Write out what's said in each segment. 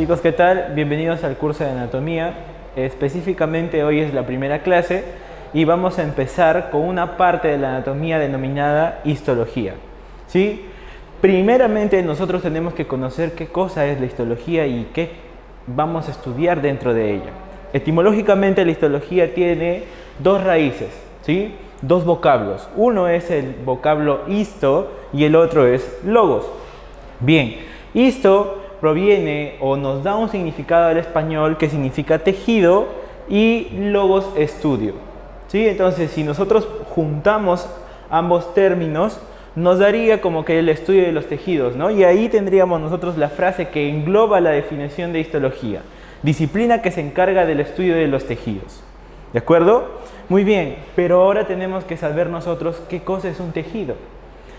Chicos, ¿qué tal? Bienvenidos al curso de anatomía. Específicamente hoy es la primera clase y vamos a empezar con una parte de la anatomía denominada histología. ¿Sí? Primeramente nosotros tenemos que conocer qué cosa es la histología y qué vamos a estudiar dentro de ella. Etimológicamente la histología tiene dos raíces, ¿sí? Dos vocablos. Uno es el vocablo histo y el otro es logos. Bien, histo proviene o nos da un significado al español que significa tejido y logos estudio. ¿Sí? Entonces, si nosotros juntamos ambos términos, nos daría como que el estudio de los tejidos, ¿no? Y ahí tendríamos nosotros la frase que engloba la definición de histología: disciplina que se encarga del estudio de los tejidos. ¿De acuerdo? Muy bien, pero ahora tenemos que saber nosotros qué cosa es un tejido.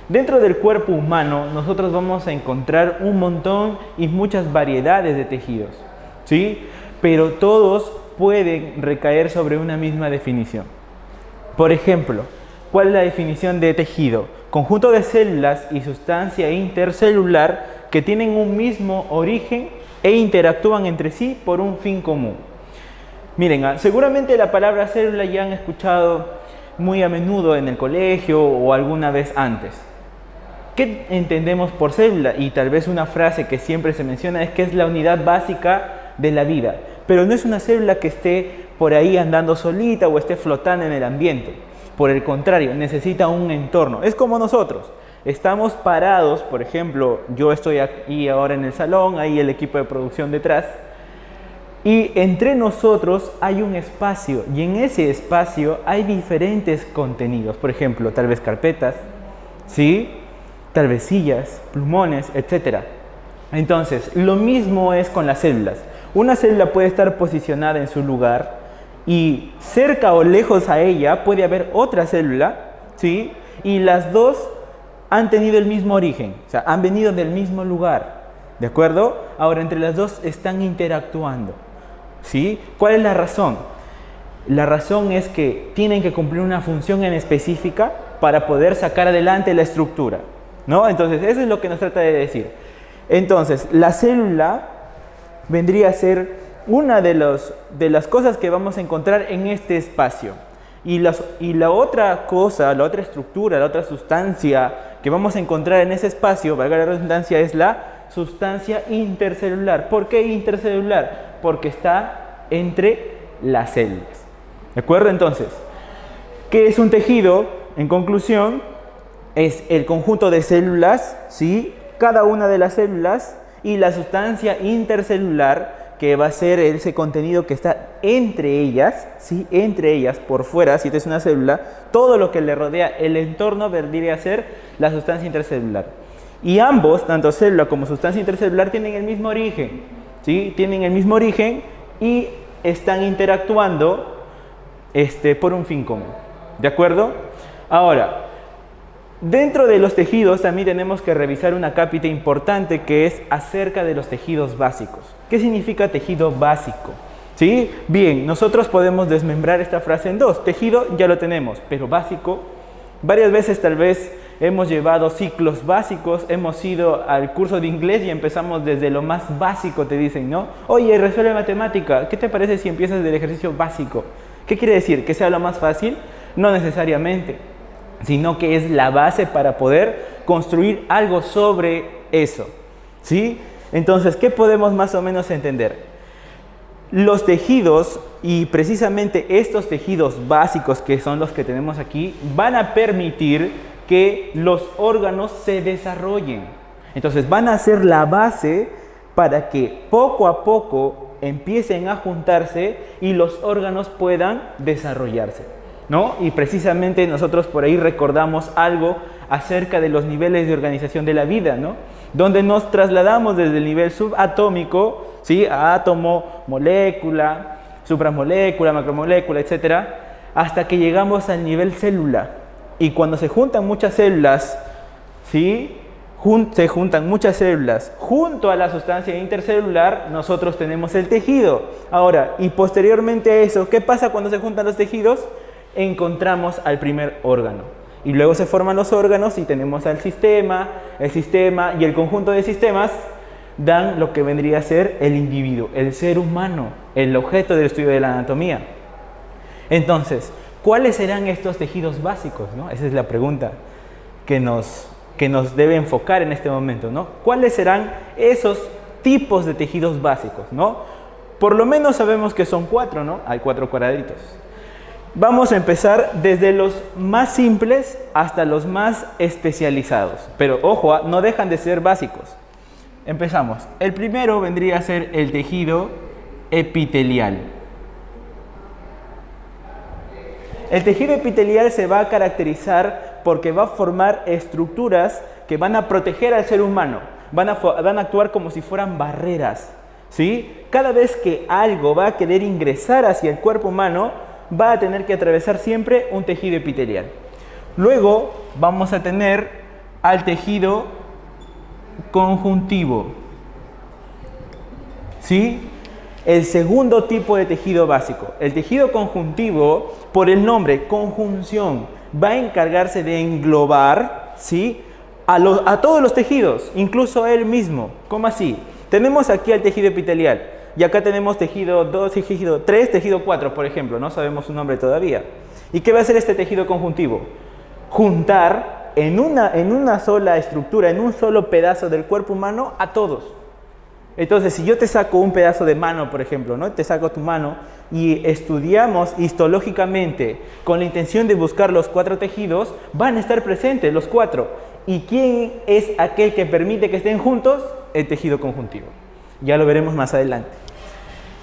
Dentro del cuerpo humano nosotros vamos a encontrar un montón y muchas variedades de tejidos, ¿sí? Pero todos pueden recaer sobre una misma definición. Por ejemplo, ¿cuál es la definición de tejido? Conjunto de células y sustancia intercelular que tienen un mismo origen e interactúan entre sí por un fin común. Miren, seguramente la palabra célula ya han escuchado muy a menudo en el colegio o alguna vez antes. ¿Qué entendemos por célula? Y tal vez una frase que siempre se menciona es que es la unidad básica de la vida. Pero no es una célula que esté por ahí andando solita o esté flotando en el ambiente. Por el contrario, necesita un entorno. Es como nosotros. Estamos parados, por ejemplo, yo estoy aquí ahora en el salón, ahí el equipo de producción detrás. Y entre nosotros hay un espacio y en ese espacio hay diferentes contenidos. Por ejemplo, tal vez carpetas, ¿sí? Tal vez sillas, plumones, etc. Entonces, lo mismo es con las células. Una célula puede estar posicionada en su lugar y cerca o lejos a ella puede haber otra célula, ¿sí? Y las dos han tenido el mismo origen, o sea, han venido del mismo lugar, ¿de acuerdo? Ahora, entre las dos están interactuando, ¿sí? ¿Cuál es la razón? La razón es que tienen que cumplir una función en específica para poder sacar adelante la estructura, ¿no? Entonces, eso es lo que nos trata de decir. Entonces, la célula vendría a ser una de las cosas que vamos a encontrar en este espacio. Y la otra cosa, la otra estructura, la otra sustancia que vamos a encontrar en ese espacio, valga la redundancia, es la sustancia intercelular. ¿Por qué intercelular? Porque está entre las células. ¿De acuerdo? Entonces, ¿qué es un tejido? En conclusión, es el conjunto de células, ¿sí? Cada una de las células y la sustancia intercelular, que va a ser ese contenido que está entre ellas, ¿sí? Entre ellas, por fuera, si esta es una célula, todo lo que le rodea el entorno vendría a ser la sustancia intercelular. Y ambos, tanto célula como sustancia intercelular, tienen el mismo origen, ¿sí? Tienen el mismo origen y están interactuando por un fin común. ¿De acuerdo? Ahora, dentro de los tejidos también tenemos que revisar una cápita importante que es acerca de los tejidos básicos. ¿Qué significa tejido básico? ¿Sí? Bien, nosotros podemos desmembrar esta frase en dos. Tejido ya lo tenemos, pero básico, varias veces tal vez hemos llevado ciclos básicos, hemos ido al curso de inglés y empezamos desde lo más básico, te dicen, ¿no? Oye, resuelve matemática, ¿qué te parece si empiezas del ejercicio básico? ¿Qué quiere decir? ¿Que sea lo más fácil? No necesariamente, sino que es la base para poder construir algo sobre eso, ¿sí? Entonces, ¿qué podemos más o menos entender? Los tejidos, y precisamente estos tejidos básicos que son los que tenemos aquí, van a permitir que los órganos se desarrollen. Entonces, van a ser la base para que poco a poco empiecen a juntarse y los órganos puedan desarrollarse, ¿no? Y precisamente nosotros por ahí recordamos algo acerca de los niveles de organización de la vida, ¿no? Donde nos trasladamos desde el nivel subatómico, ¿sí? A átomo, molécula, supramolécula, macromolécula, etcétera, hasta que llegamos al nivel célula. Y cuando se juntan muchas células, ¿sí? Se juntan muchas células junto a la sustancia intercelular, nosotros tenemos el tejido. Ahora, y posteriormente a eso, ¿qué pasa cuando se juntan los tejidos? Encontramos al primer órgano. Y luego se forman los órganos y tenemos al sistema, el sistema y el conjunto de sistemas dan lo que vendría a ser el individuo, el ser humano, el objeto del estudio de la anatomía. Entonces, ¿cuáles serán estos tejidos básicos, ¿no? Esa es la pregunta que nos debe enfocar en este momento, ¿no? ¿Cuáles serán esos tipos de tejidos básicos, ¿no? Por lo menos sabemos que son 4, ¿no? Hay 4 cuadraditos. Vamos a empezar desde los más simples hasta los más especializados. Pero ojo, no dejan de ser básicos. Empezamos. El primero vendría a ser el tejido epitelial. El tejido epitelial se va a caracterizar porque va a formar estructuras que van a proteger al ser humano. Van a actuar como si fueran barreras, ¿sí? Cada vez que algo va a querer ingresar hacia el cuerpo humano, va a tener que atravesar siempre un tejido epitelial. Luego vamos a tener al tejido conjuntivo, ¿sí? El segundo tipo de tejido básico. El tejido conjuntivo, por el nombre conjunción, va a encargarse de englobar, ¿sí?, a todos los tejidos, incluso a él mismo. ¿Cómo así? Tenemos aquí al tejido epitelial y acá tenemos tejido 2, tejido 3, tejido 4, por ejemplo. No sabemos su nombre todavía. ¿Y qué va a hacer este tejido conjuntivo? Juntar en una sola estructura, en un solo pedazo del cuerpo humano, a todos. Entonces, si yo te saco un pedazo de mano, por ejemplo, ¿no? Te saco tu mano y estudiamos histológicamente con la intención de buscar los 4 tejidos, van a estar presentes los 4. ¿Y quién es aquel que permite que estén juntos? El tejido conjuntivo. Ya lo veremos más adelante.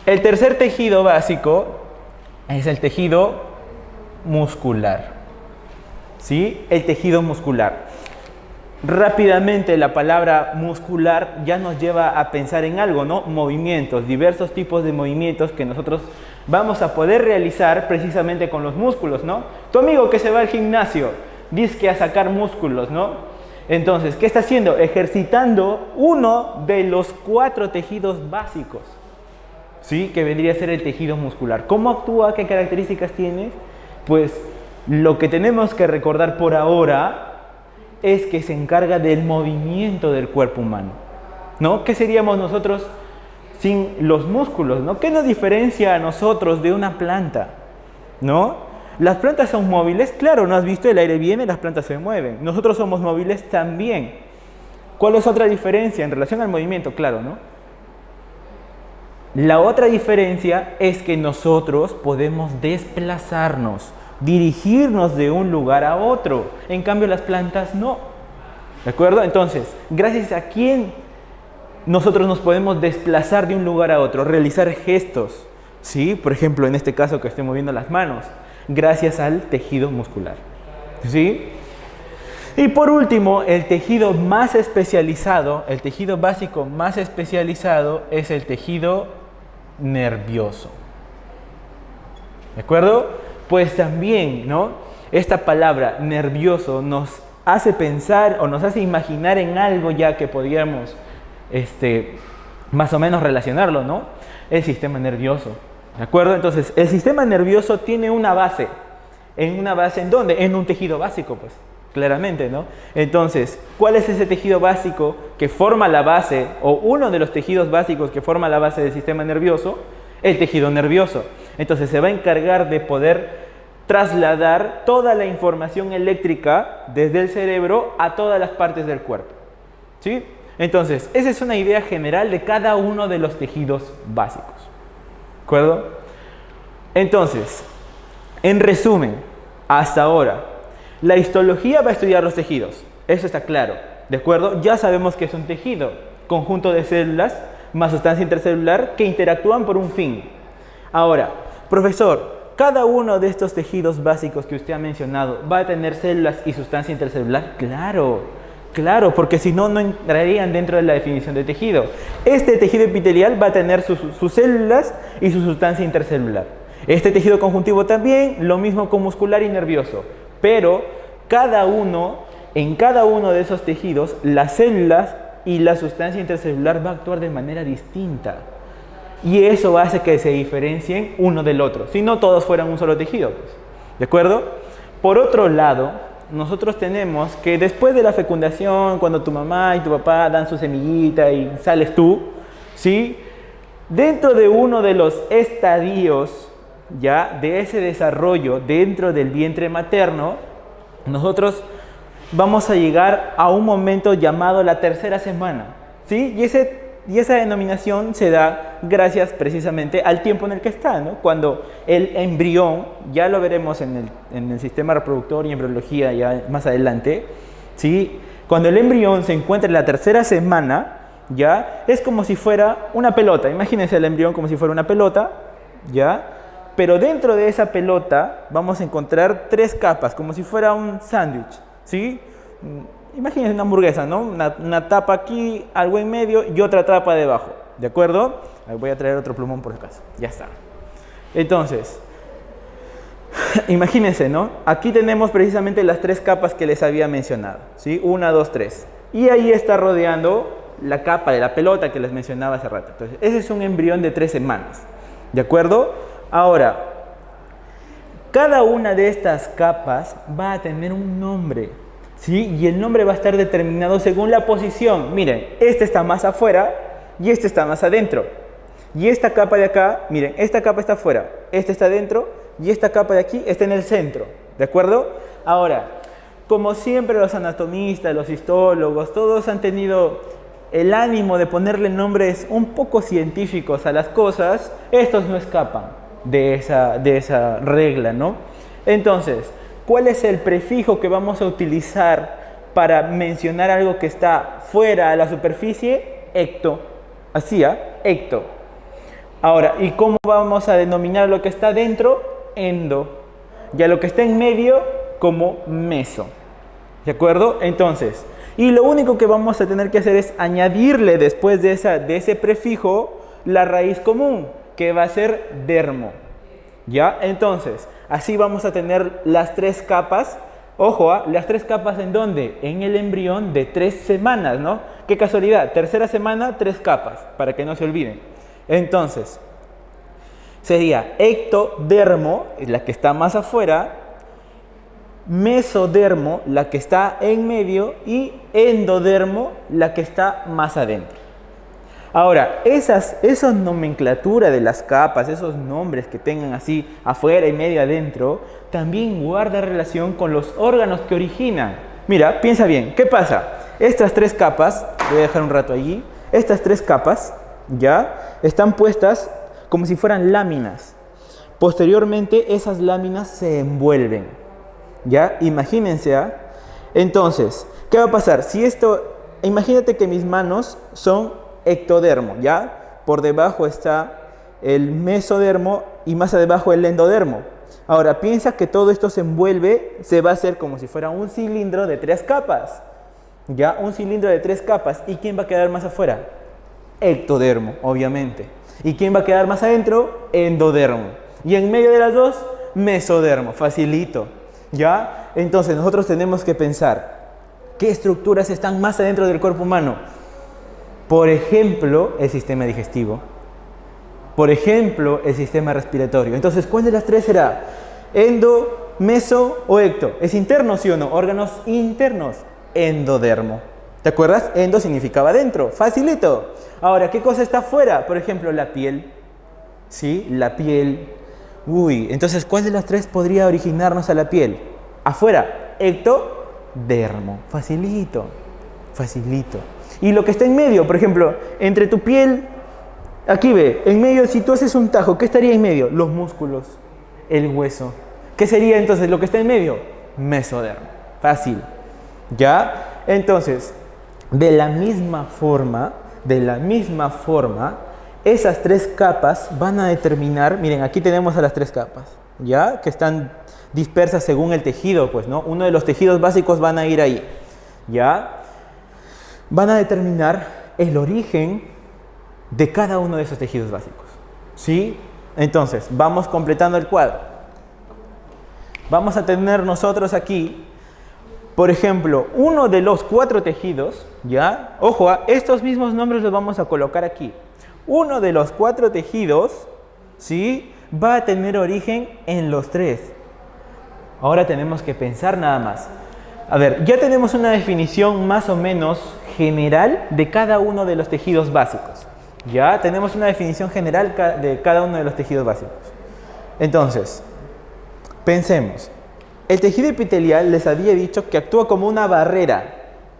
El tercer tejido básico es el tejido muscular, ¿sí? El tejido muscular. Rápidamente la palabra muscular ya nos lleva a pensar en algo, ¿no? Movimientos, diversos tipos de movimientos que nosotros vamos a poder realizar precisamente con los músculos, ¿no? Tu amigo que se va al gimnasio, dice que a sacar músculos, ¿no? Entonces, ¿qué está haciendo? Ejercitando uno de los 4 tejidos básicos, ¿sí? Que vendría a ser el tejido muscular. ¿Cómo actúa? ¿Qué características tiene? Pues lo que tenemos que recordar por ahora es que se encarga del movimiento del cuerpo humano, ¿no? ¿Qué seríamos nosotros sin los músculos, ¿no? ¿Qué nos diferencia a nosotros de una planta, ¿no? Las plantas son móviles, claro, ¿no has visto? El aire viene, las plantas se mueven. Nosotros somos móviles también. ¿Cuál es otra diferencia en relación al movimiento? Claro, ¿no? La otra diferencia es que nosotros podemos desplazarnos, dirigirnos de un lugar a otro. En cambio, las plantas no. ¿De acuerdo? Entonces, gracias a quién nosotros nos podemos desplazar de un lugar a otro, realizar gestos, ¿sí? Por ejemplo, en este caso que estoy moviendo las manos, gracias al tejido muscular, ¿sí? Y por último, el tejido más especializado, el tejido básico más especializado es el tejido nervioso. ¿De acuerdo? Pues también, ¿no? Esta palabra nervioso nos hace pensar o nos hace imaginar en algo ya que podríamos más o menos relacionarlo, ¿no? El sistema nervioso. ¿De acuerdo? Entonces, el sistema nervioso tiene una base. ¿En una base en dónde? En un tejido básico, pues, claramente, ¿no? Entonces, ¿cuál es ese tejido básico que forma la base, o uno de los tejidos básicos que forma la base del sistema nervioso? El tejido nervioso. Entonces, se va a encargar de poder trasladar toda la información eléctrica desde el cerebro a todas las partes del cuerpo, ¿sí? Entonces, esa es una idea general de cada uno de los tejidos básicos. ¿De acuerdo? Entonces, en resumen, hasta ahora, la histología va a estudiar los tejidos. Eso está claro. ¿De acuerdo? Ya sabemos que es un tejido, conjunto de células más sustancia intercelular que interactúan por un fin. Ahora, profesor, ¿cada uno de estos tejidos básicos que usted ha mencionado va a tener células y sustancia intercelular? Claro, porque si no, no entrarían dentro de la definición de tejido. Este tejido epitelial va a tener sus células y su sustancia intercelular. Este tejido conjuntivo también, lo mismo con muscular y nervioso. Pero en cada uno de esos tejidos, las células y la sustancia intercelular va a actuar de manera distinta. Y eso hace que se diferencien uno del otro. Si no, todos fueran un solo tejido, pues. ¿De acuerdo? Por otro lado, nosotros tenemos que después de la fecundación, cuando tu mamá y tu papá dan su semillita y sales tú, ¿sí? Dentro de uno de los estadios, ya, de ese desarrollo dentro del vientre materno, nosotros vamos a llegar a un momento llamado la tercera semana, ¿sí? Y esa denominación se da gracias precisamente al tiempo en el que está, ¿no? Cuando el embrión, ya lo veremos en el sistema reproductor y embriología ya más adelante, ¿sí? Cuando el embrión se encuentra en la tercera semana, ya, es como si fuera una pelota. Imagínense el embrión como si fuera una pelota, ¿ya? Pero dentro de esa pelota vamos a encontrar tres capas, como si fuera un sándwich, ¿sí? Imagínense una hamburguesa, ¿no? Una tapa aquí, algo en medio y otra tapa debajo, ¿de acuerdo? Voy a traer otro plumón por si acaso, ya está. Entonces, imagínense, ¿no? Aquí tenemos precisamente las tres capas que les había mencionado, ¿sí? 1, 2, 3. Y ahí está rodeando la capa de la pelota que les mencionaba hace rato. Entonces, ese es un embrión de 3 semanas, ¿de acuerdo? Ahora, cada una de estas capas va a tener un nombre, ¿sí? Y el nombre va a estar determinado según la posición. Miren, este está más afuera y este está más adentro. Y esta capa de acá, miren, esta capa está afuera, esta está adentro y esta capa de aquí está en el centro, ¿de acuerdo? Ahora, como siempre los anatomistas, los histólogos, todos han tenido el ánimo de ponerle nombres un poco científicos a las cosas, estos no escapan de esa regla, ¿no? Entonces, ¿cuál es el prefijo que vamos a utilizar para mencionar algo que está fuera a la superficie? Ecto. Así, ecto. Ahora, ¿y cómo vamos a denominar lo que está dentro? Endo. Y a lo que está en medio, como meso. ¿De acuerdo? Entonces, y lo único que vamos a tener que hacer es añadirle después de ese prefijo la raíz común, que va a ser dermo. ¿Ya? Entonces, así vamos a tener las tres capas. Ojo, las tres capas ¿en dónde? En el embrión de 3 semanas, ¿no? Qué casualidad, tercera semana, 3 capas, para que no se olviden. Entonces, sería ectodermo, la que está más afuera, mesodermo, la que está en medio, y endodermo, la que está más adentro. Ahora, esa nomenclatura de las capas, esos nombres que tengan así afuera y medio adentro, también guarda relación con los órganos que originan. Mira, piensa bien, ¿qué pasa? Estas 3 capas, voy a dejar un rato allí, estas 3 capas, ya, están puestas como si fueran láminas. Posteriormente, esas láminas se envuelven, ¿ya? Imagínense, Entonces, ¿qué va a pasar? Si imagínate que mis manos son ectodermo, ¿ya? Por debajo está el mesodermo y más abajo el endodermo. Ahora, piensa que todo esto se envuelve, se va a hacer como si fuera un cilindro de 3 capas, ¿ya? Un cilindro de 3 capas. ¿Y quién va a quedar más afuera? Ectodermo, obviamente. ¿Y quién va a quedar más adentro? Endodermo. Y en medio de las dos, mesodermo, facilito, ¿ya? Entonces, nosotros tenemos que pensar, ¿qué estructuras están más adentro del cuerpo humano? Por ejemplo, el sistema digestivo. Por ejemplo, el sistema respiratorio. Entonces, ¿cuál de las 3 será? ¿Endo, meso o ecto? ¿Es interno, sí o no? Órganos internos. Endodermo. ¿Te acuerdas? Endo significaba dentro. Facilito. Ahora, ¿qué cosa está afuera? Por ejemplo, la piel. ¿Sí? La piel. Uy, entonces, ¿cuál de las 3 podría originarnos a la piel? Afuera, ectodermo. Facilito. Facilito. Y lo que está en medio, por ejemplo, entre tu piel, aquí ve, en medio, si tú haces un tajo, ¿qué estaría en medio? Los músculos, el hueso. ¿Qué sería entonces lo que está en medio? Mesodermo. Fácil. ¿Ya? Entonces, de la misma forma, esas 3 capas van a determinar, miren, aquí tenemos a las 3 capas, ¿ya? Que están dispersas según el tejido, pues, ¿no? Uno de los tejidos básicos van a ir ahí, ¿ya? Van a determinar el origen de cada uno de esos tejidos básicos, ¿sí? Entonces, vamos completando el cuadro. Vamos a tener nosotros aquí, por ejemplo, uno de los 4 tejidos, ¿ya? Ojo, estos mismos nombres los vamos a colocar aquí. Uno de los 4 tejidos, ¿sí? Va a tener origen en los 3. Ahora tenemos que pensar nada más. A ver, ya tenemos una definición más o menos general de cada uno de los tejidos básicos. Ya tenemos una definición general de cada uno de los tejidos básicos. Entonces, pensemos. El tejido epitelial les había dicho que actúa como una barrera,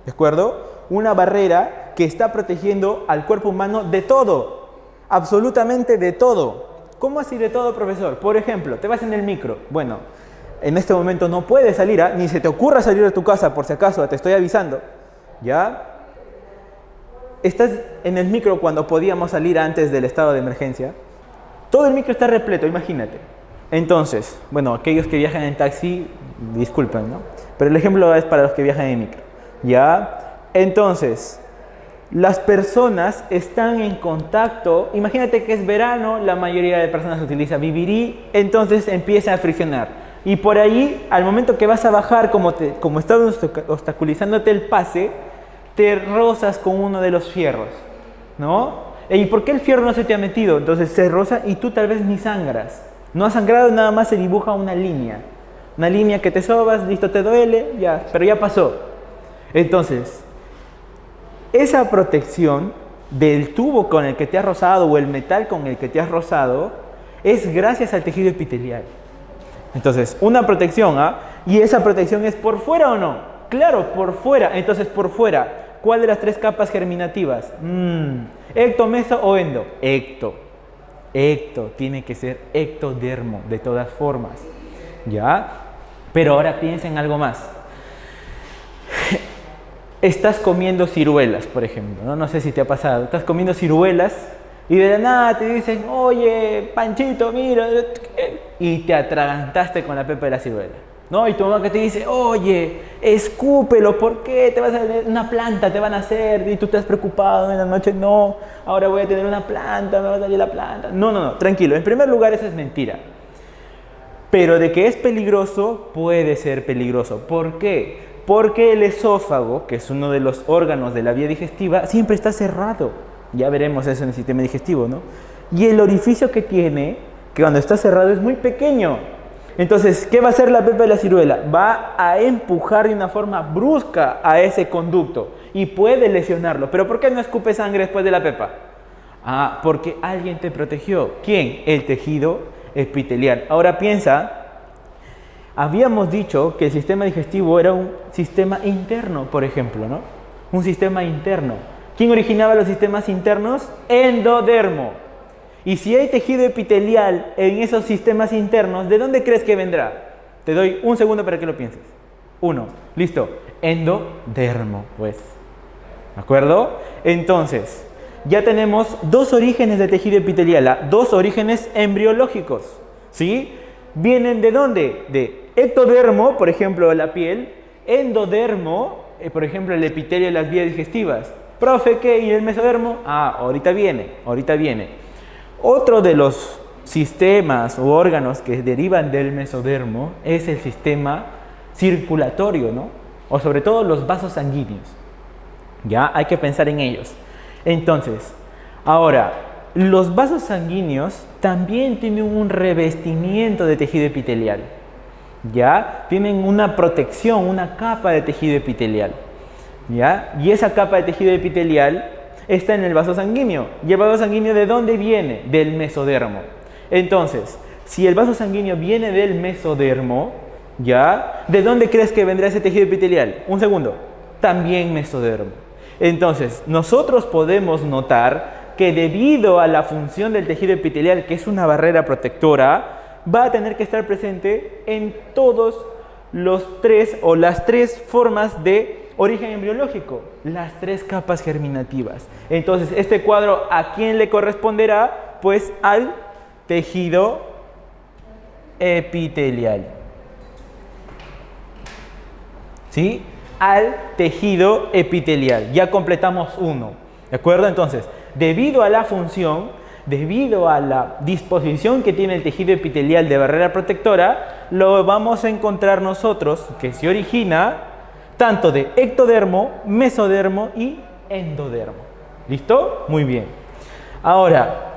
¿de acuerdo? Una barrera que está protegiendo al cuerpo humano de todo, absolutamente de todo. ¿Cómo así de todo, profesor? Por ejemplo, te vas en el micro. Bueno, en este momento no puedes salir, ni se te ocurra salir de tu casa, por si acaso, te estoy avisando. ¿Ya? Estás en el micro cuando podíamos salir antes del estado de emergencia. Todo el micro está repleto, imagínate. Entonces, bueno, aquellos que viajan en taxi, disculpen, ¿no? Pero el ejemplo es para los que viajan en micro. ¿Ya? Entonces, las personas están en contacto. Imagínate que es verano, la mayoría de personas utiliza BBD, entonces empieza a friccionar. Y por ahí, al momento que vas a bajar, como está obstaculizándote el pase, te rozas con uno de los fierros, ¿no? ¿Y por qué el fierro no se te ha metido? Entonces se roza y tú tal vez ni sangras. No has sangrado, nada más se dibuja una línea. Una línea que te sobas, listo, te duele, ya, pero ya pasó. Entonces, esa protección del tubo con el que te has rozado o el metal con el que te has rozado es gracias al tejido epitelial. Entonces, una protección, ¿ah? ¿Y esa protección es por fuera o no? Claro, por fuera. Entonces, por fuera, ¿cuál de las tres capas germinativas? ¿Ecto, meso o endo? Ecto. Ecto, tiene que ser ectodermo, de todas formas. ¿Ya? Pero ahora piensa en algo más. Estás comiendo ciruelas, por ejemplo, ¿no? No sé si te ha pasado. Estás comiendo ciruelas y de la nada te dicen, oye, Panchito, mira, y te atragantaste con la pepa de la ciruela, ¿no? Y tu mamá que te dice, oye, escúpelo, ¿por qué? Te vas a tener una planta, te van a hacer, y tú estás preocupado en la noche, no, ahora voy a tener una planta, me va a salir la planta. No, tranquilo, en primer lugar eso es mentira. Pero de que es peligroso, puede ser peligroso. ¿Por qué? Porque el esófago, que es uno de los órganos de la vía digestiva, siempre está cerrado. Ya veremos eso en el sistema digestivo, ¿no? Y el orificio que tiene, que cuando está cerrado es muy pequeño. Entonces, ¿qué va a hacer la pepa de la ciruela? Va a empujar de una forma brusca a ese conducto y puede lesionarlo. ¿Pero por qué no escupe sangre después de la pepa? Ah, porque alguien te protegió. ¿Quién? El tejido epitelial. Ahora piensa, habíamos dicho que el sistema digestivo era un sistema interno, por ejemplo, ¿no? Un sistema interno. ¿Quién originaba los sistemas internos? Endodermo. Y si hay tejido epitelial en esos sistemas internos, ¿de dónde crees que vendrá? Te doy un segundo para que lo pienses. 1, listo. Endodermo, pues. ¿De acuerdo? Entonces, ya tenemos dos orígenes de tejido epitelial, dos orígenes embriológicos, ¿sí? ¿Vienen de dónde? De ectodermo, por ejemplo, la piel, endodermo, por ejemplo, el epitelio de las vías digestivas. Profe, ¿qué? ¿Y el mesodermo? Ah, ahorita viene. Otro de los sistemas u órganos que derivan del mesodermo es el sistema circulatorio, ¿no? O sobre todo los vasos sanguíneos. Ya hay que pensar en ellos. Entonces, ahora, los vasos sanguíneos también tienen un revestimiento de tejido epitelial. ¿Ya? Tienen una protección, una capa de tejido epitelial. ¿Ya? Y esa capa de tejido epitelial está en el vaso sanguíneo. ¿Y el vaso sanguíneo de dónde viene? Del mesodermo. Entonces, si el vaso sanguíneo viene del mesodermo, ¿ya? ¿De dónde crees que vendrá ese tejido epitelial? Un segundo. También mesodermo. Entonces, nosotros podemos notar que debido a la función del tejido epitelial, que es una barrera protectora, va a tener que estar presente en todos los tres o las tres formas de origen embriológico, las tres capas germinativas. Entonces, este cuadro, ¿a quién le corresponderá? Pues al tejido epitelial. ¿Sí? Al tejido epitelial. Ya completamos uno. ¿De acuerdo? Entonces, debido a la función, debido a la disposición que tiene el tejido epitelial de barrera protectora, lo vamos a encontrar nosotros que se origina tanto de ectodermo, mesodermo y endodermo. ¿Listo? Muy bien. Ahora,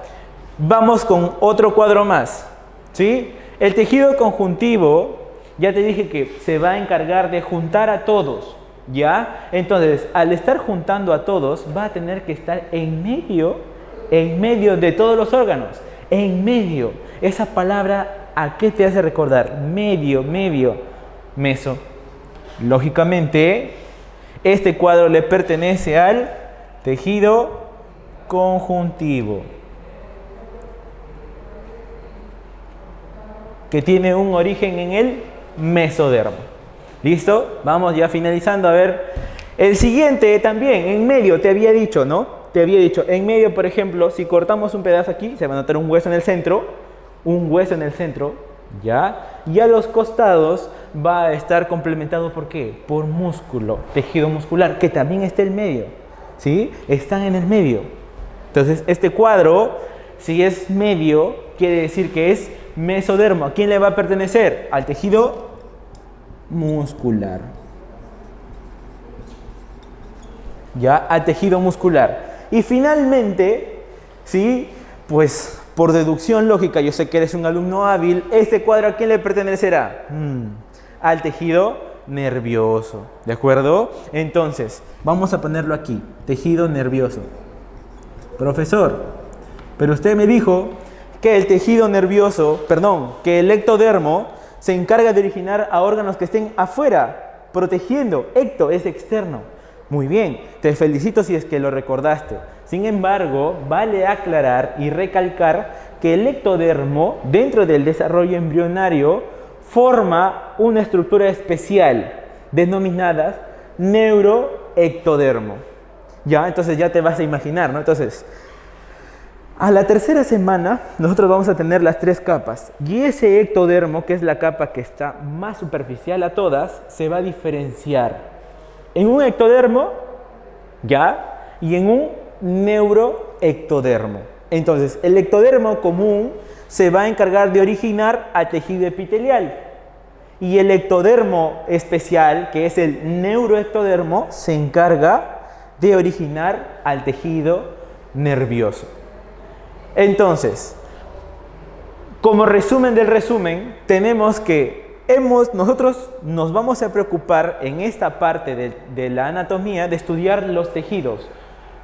vamos con otro cuadro más. ¿Sí? El tejido conjuntivo Ya te dije que se va a encargar de juntar a todos, ¿ya? Entonces, al estar juntando a todos, va a tener que estar en medio de todos los órganos. En medio. Esa palabra, ¿a qué te hace recordar? Medio, meso. Lógicamente, este cuadro le pertenece al tejido conjuntivo, que tiene un origen en el mesodermo. ¿Listo? Vamos ya finalizando. A ver, el siguiente también, en medio, te había dicho, ¿no? Te había dicho, en medio, por ejemplo, si cortamos un pedazo aquí, se va a notar un hueso en el centro, ¿ya? Y a los costados va a estar complementado, ¿por qué? Por músculo, tejido muscular, que también está en el medio, ¿sí? Están en el medio. Entonces, este cuadro, si es medio, quiere decir que es mesodermo. ¿A quién le va a pertenecer? Al tejido muscular. ¿Ya? Al tejido muscular. Y finalmente, ¿sí? Pues por deducción lógica, yo sé que eres un alumno hábil, este cuadro ¿a quién le pertenecerá? Al tejido nervioso, ¿de acuerdo? Entonces, vamos a ponerlo aquí, tejido nervioso. Profesor, pero usted me dijo que el tejido nervioso, que el ectodermo se encarga de originar a órganos que estén afuera, protegiendo. Ecto es externo. Muy bien, te felicito si es que lo recordaste. Sin embargo, vale aclarar y recalcar que el ectodermo, dentro del desarrollo embrionario, forma una estructura especial denominada neuroectodermo. ¿Ya? Entonces ya te vas a imaginar, ¿no? Entonces, a la tercera semana, nosotros vamos a tener las 3 capas. Y ese ectodermo, que es la capa que está más superficial a todas, se va a diferenciar en un ectodermo, ¿ya? Y en un neuroectodermo. Entonces, el ectodermo común se va a encargar de originar al tejido epitelial. Y el ectodermo especial, que es el neuroectodermo, se encarga de originar al tejido nervioso. Entonces, como resumen del resumen, tenemos que nosotros nos vamos a preocupar en esta parte de la anatomía de estudiar los tejidos,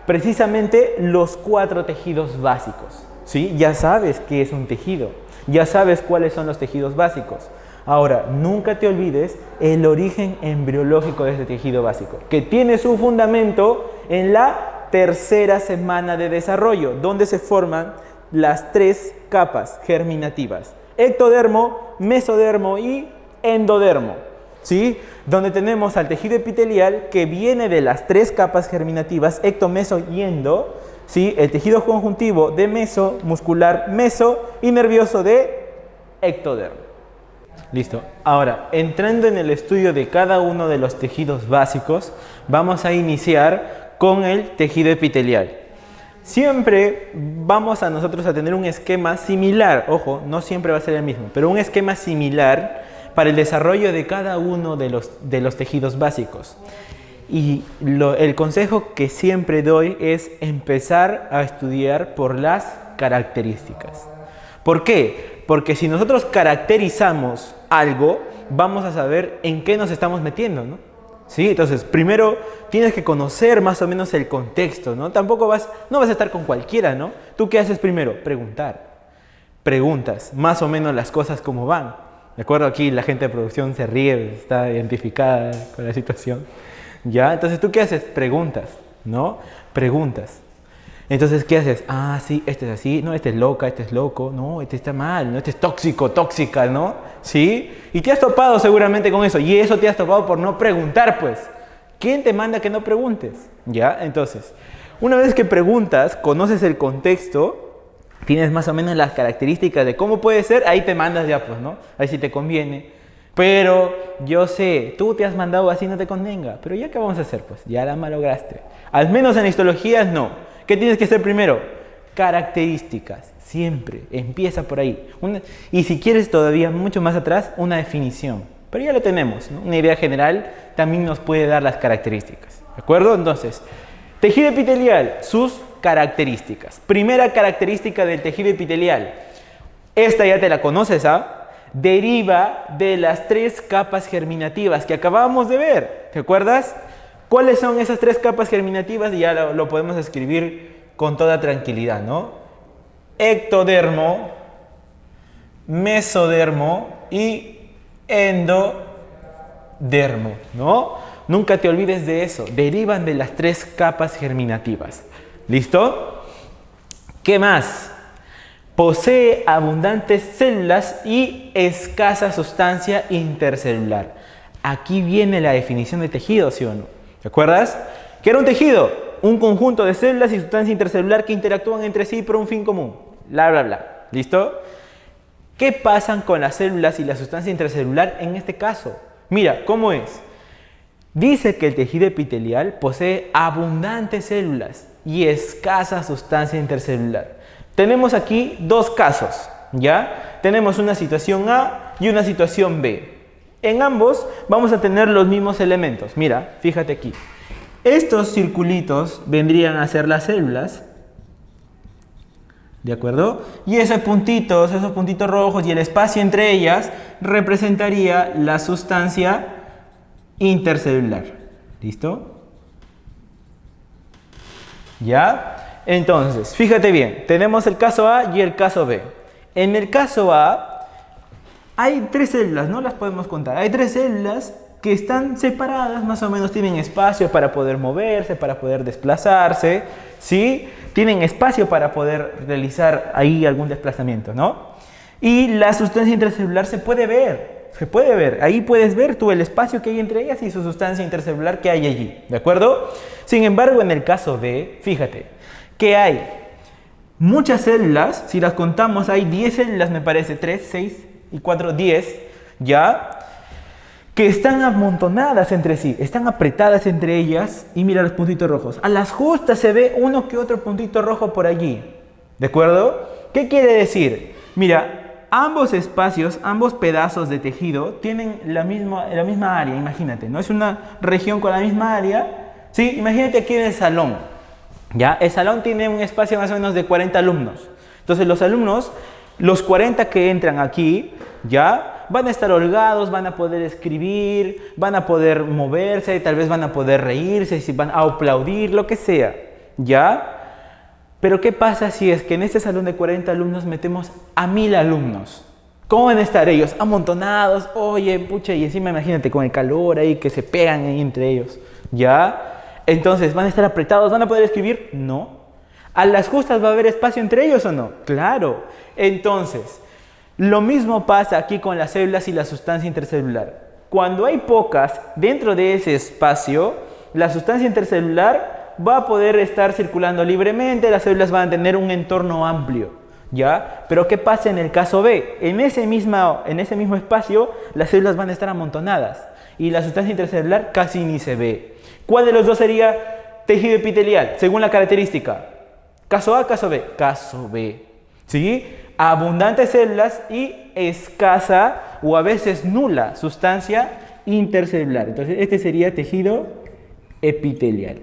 precisamente los 4 tejidos básicos, ¿sí? Ya sabes qué es un tejido, ya sabes cuáles son los tejidos básicos. Ahora, nunca te olvides el origen embriológico de este tejido básico, que tiene su fundamento en la tercera semana de desarrollo, donde se forman las 3 capas germinativas: ectodermo, mesodermo y endodermo, ¿sí? Donde tenemos al tejido epitelial, que viene de las 3 capas germinativas, ecto, meso y endo, ¿sí? El tejido conjuntivo de meso, muscular meso y nervioso de ectodermo. Listo. Ahora, entrando en el estudio de cada uno de los tejidos básicos, vamos a iniciar con el tejido epitelial. Siempre vamos a nosotros a tener un esquema similar, ojo, no siempre va a ser el mismo, pero un esquema similar para el desarrollo de cada uno de los tejidos básicos. Y el consejo que siempre doy es empezar a estudiar por las características. ¿Por qué? Porque si nosotros caracterizamos algo, vamos a saber en qué nos estamos metiendo, ¿no? ¿Sí? Entonces, primero tienes que conocer más o menos el contexto, ¿no? No vas a estar con cualquiera, ¿no? ¿Tú qué haces primero? Preguntar. Preguntas más o menos las cosas como van. ¿De acuerdo? Aquí la gente de producción se ríe, está identificada con la situación. ¿Ya? Entonces, ¿tú qué haces? Preguntas, ¿no? Preguntas. Entonces, ¿qué haces? Ah, sí, este es así, no, este es loca, este es loco, no, este está mal, no, este es tóxico, tóxica, ¿no? ¿Sí? Y te has topado seguramente con eso, y eso te has topado por no preguntar, pues. ¿Quién te manda que no preguntes? ¿Ya? Entonces, una vez que preguntas, conoces el contexto, tienes más o menos las características de cómo puede ser, ahí te mandas ya, pues, ¿no? Ahí sí te conviene. Pero yo sé, tú te has mandado así, no te convenga. Pero ya, ¿qué vamos a hacer? Pues ya la malograste. Al menos en histologías no. ¿Qué tienes que hacer primero? Características. Siempre. Empieza por ahí. Y si quieres todavía mucho más atrás, una definición. Pero ya lo tenemos, ¿no? Una idea general también nos puede dar las características. ¿De acuerdo? Entonces, tejido epitelial, sus características. Primera característica del tejido epitelial. Esta ya te la conoces, ¿ah? deriva de las 3 capas germinativas que acabamos de ver. ¿Te acuerdas? ¿Cuáles son esas 3 capas germinativas? Y ya lo podemos escribir con toda tranquilidad, ¿no? Ectodermo, mesodermo y endodermo, ¿no? Nunca te olvides de eso. Derivan de las 3 capas germinativas. ¿Listo? ¿Qué más? Posee abundantes células y escasa sustancia intercelular. Aquí viene la definición de tejido, ¿sí o no? ¿Te acuerdas? ¿Qué era un tejido? Un conjunto de células y sustancia intercelular que interactúan entre sí por un fin común. Bla, bla, bla. ¿Listo? ¿Qué pasan con las células y la sustancia intercelular en este caso? Mira, ¿cómo es? Dice que el tejido epitelial posee abundantes células y escasa sustancia intercelular. Tenemos aquí 2 casos, ¿ya? Tenemos una situación A y una situación B. En ambos vamos a tener los mismos elementos. Mira, fíjate aquí. Estos circulitos vendrían a ser las células, ¿de acuerdo? Y esos puntitos rojos y el espacio entre ellas representaría la sustancia intercelular. ¿Listo? ¿Ya? Entonces, fíjate bien, tenemos el caso A y el caso B. En el caso A hay 3 células, no las podemos contar. Hay 3 células que están separadas, más o menos tienen espacio para poder moverse, para poder desplazarse, ¿sí? Tienen espacio para poder realizar ahí algún desplazamiento, ¿no? Y la sustancia intercelular se puede ver. Ahí puedes ver tú el espacio que hay entre ellas y su sustancia intercelular que hay allí, ¿de acuerdo? Sin embargo, en el caso B, fíjate, que hay muchas células, si las contamos hay 10 células, me parece, 3, 6 y 4, 10, ¿ya? Que están amontonadas entre sí, están apretadas entre ellas y mira los puntitos rojos. A las justas se ve uno que otro puntito rojo por allí, ¿de acuerdo? ¿Qué quiere decir? Mira, ambos espacios, ambos pedazos de tejido tienen la misma área, imagínate, ¿no? Es una región con la misma área, ¿sí? Imagínate aquí en el salón, ¿ya? El salón tiene un espacio más o menos de 40 alumnos. Entonces los alumnos, los 40 que entran aquí, ¿ya? Van a estar holgados, van a poder escribir, van a poder moverse, tal vez van a poder reírse, si van a aplaudir, lo que sea, ¿ya? Pero ¿qué pasa si es que en este salón de 40 alumnos metemos a 1000 alumnos? ¿Cómo van a estar ellos? Amontonados, oye, pucha, y encima imagínate con el calor ahí que se pegan ahí entre ellos, ¿ya? Entonces, ¿van a estar apretados? ¿Van a poder escribir? No. ¿A las justas va a haber espacio entre ellos o no? Claro. Entonces, lo mismo pasa aquí con las células y la sustancia intercelular. Cuando hay pocas dentro de ese espacio, la sustancia intercelular va a poder estar circulando libremente, las células van a tener un entorno amplio, ¿ya? Pero ¿qué pasa en el caso B? En ese mismo espacio, las células van a estar amontonadas y la sustancia intercelular casi ni se ve. ¿Cuál de los dos sería tejido epitelial, según la característica? ¿Caso A, caso B? Caso B, ¿sí? Abundantes células y escasa o a veces nula sustancia intercelular. Entonces, este sería tejido epitelial.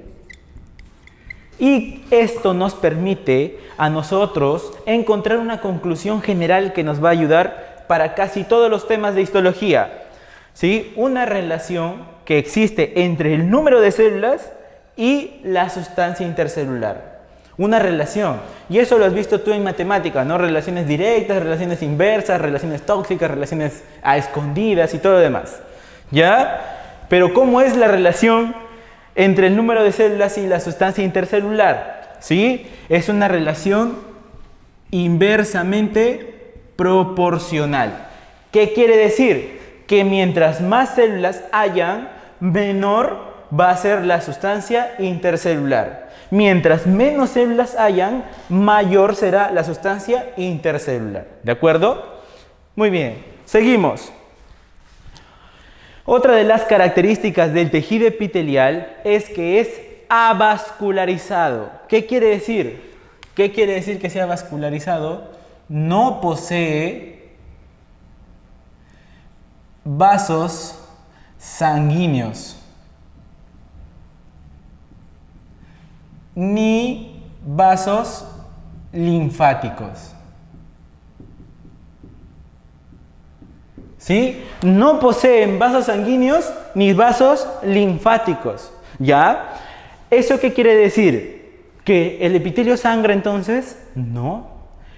Y esto nos permite a nosotros encontrar una conclusión general que nos va a ayudar para casi todos los temas de histología, ¿sí? Una relación que existe entre el número de células y la sustancia intercelular. Una relación. Y eso lo has visto tú en matemática, ¿no? Relaciones directas, relaciones inversas, relaciones tóxicas, relaciones a escondidas y todo lo demás, ¿ya? Pero ¿cómo es la relación entre el número de células y la sustancia intercelular? ¿Sí? Es una relación inversamente proporcional. ¿Qué quiere decir? Que mientras más células hayan, menor va a ser la sustancia intercelular. Mientras menos células hayan, mayor será la sustancia intercelular. ¿De acuerdo? Muy bien, seguimos. Otra de las características del tejido epitelial es que es avascularizado. ¿Qué quiere decir? ¿Qué quiere decir que sea vascularizado? No posee vasos sanguíneos ni vasos linfáticos. ¿sí? No poseen vasos sanguíneos ni vasos linfáticos, ¿ya? ¿Eso qué quiere decir? ¿Que el epitelio sangra entonces? No.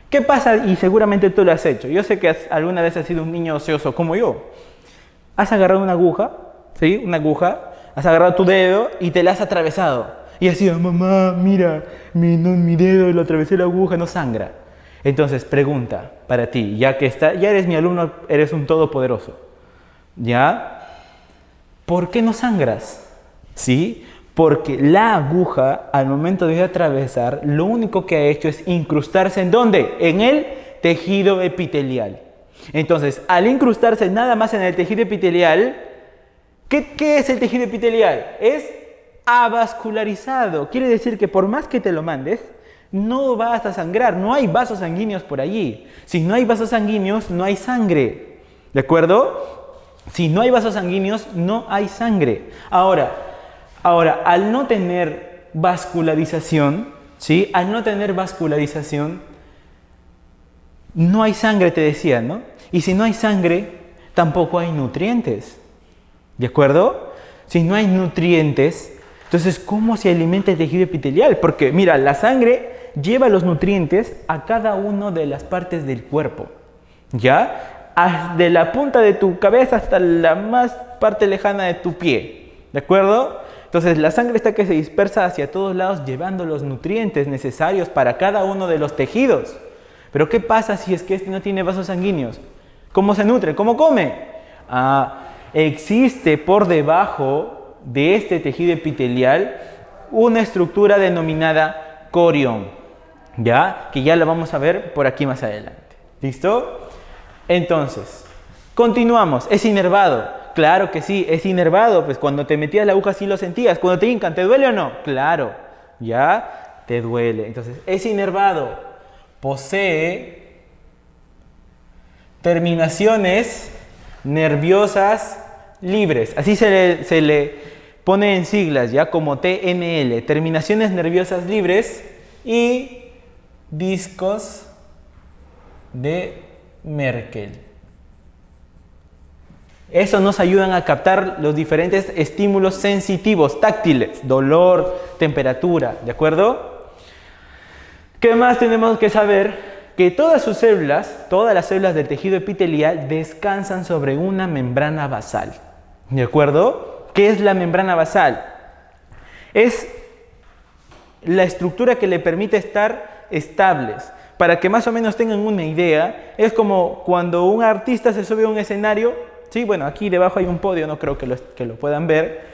¿Qué pasa? Y seguramente tú lo has hecho. Yo sé que alguna vez has sido un niño ocioso como yo. Has agarrado una aguja, ¿sí? Una aguja, has agarrado tu dedo y te la has atravesado. Y has sido, mamá, mira, mi dedo, lo atravesé la aguja, no sangra. Entonces, pregunta para ti, ya eres mi alumno, eres un todopoderoso. ¿Ya? ¿Por qué no sangras? ¿Sí? Porque la aguja, al momento de atravesar, lo único que ha hecho es incrustarse ¿en dónde? En el tejido epitelial. Entonces, al incrustarse nada más en el tejido epitelial, ¿qué es el tejido epitelial? Es avascularizado. Quiere decir que por más que te lo mandes, no vas a sangrar, no hay vasos sanguíneos por allí. Si no hay vasos sanguíneos, no hay sangre. ¿De acuerdo? Si no hay vasos sanguíneos, no hay sangre. Ahora, al no tener vascularización, ¿sí? Al no tener vascularización, no hay sangre, te decía, ¿no? Y si no hay sangre, tampoco hay nutrientes. ¿De acuerdo? Si no hay nutrientes, entonces, ¿cómo se alimenta el tejido epitelial? Porque, mira, la sangre lleva los nutrientes a cada una de las partes del cuerpo. ¿Ya? De la punta de tu cabeza hasta la más parte lejana de tu pie. ¿De acuerdo? Entonces, la sangre está que se dispersa hacia todos lados llevando los nutrientes necesarios para cada uno de los tejidos. Pero, ¿qué pasa si es que este no tiene vasos sanguíneos? ¿Cómo se nutre? ¿Cómo come? Existe por debajo de este tejido epitelial una estructura denominada corión, ¿ya? Que ya la vamos a ver por aquí más adelante. ¿Listo? Entonces, continuamos. ¿Es inervado? Claro que sí, es inervado. Pues cuando te metías la aguja sí lo sentías. Cuando te hincan, ¿te duele o no? Claro, ya te duele. Entonces, es inervado. Posee terminaciones nerviosas libres. Así se le pone en siglas, ya, como TNL, terminaciones nerviosas libres y discos de Merkel. Eso nos ayudan a captar los diferentes estímulos sensitivos, táctiles, dolor, temperatura, ¿de acuerdo? ¿Qué más tenemos que saber? Que todas las células del tejido epitelial descansan sobre una membrana basal, ¿de acuerdo? ¿Qué es la membrana basal? Es la estructura que le permite estar estables. Para que más o menos tengan una idea, es como cuando un artista se sube a un escenario, sí, bueno, aquí debajo hay un podio, no creo que lo puedan ver,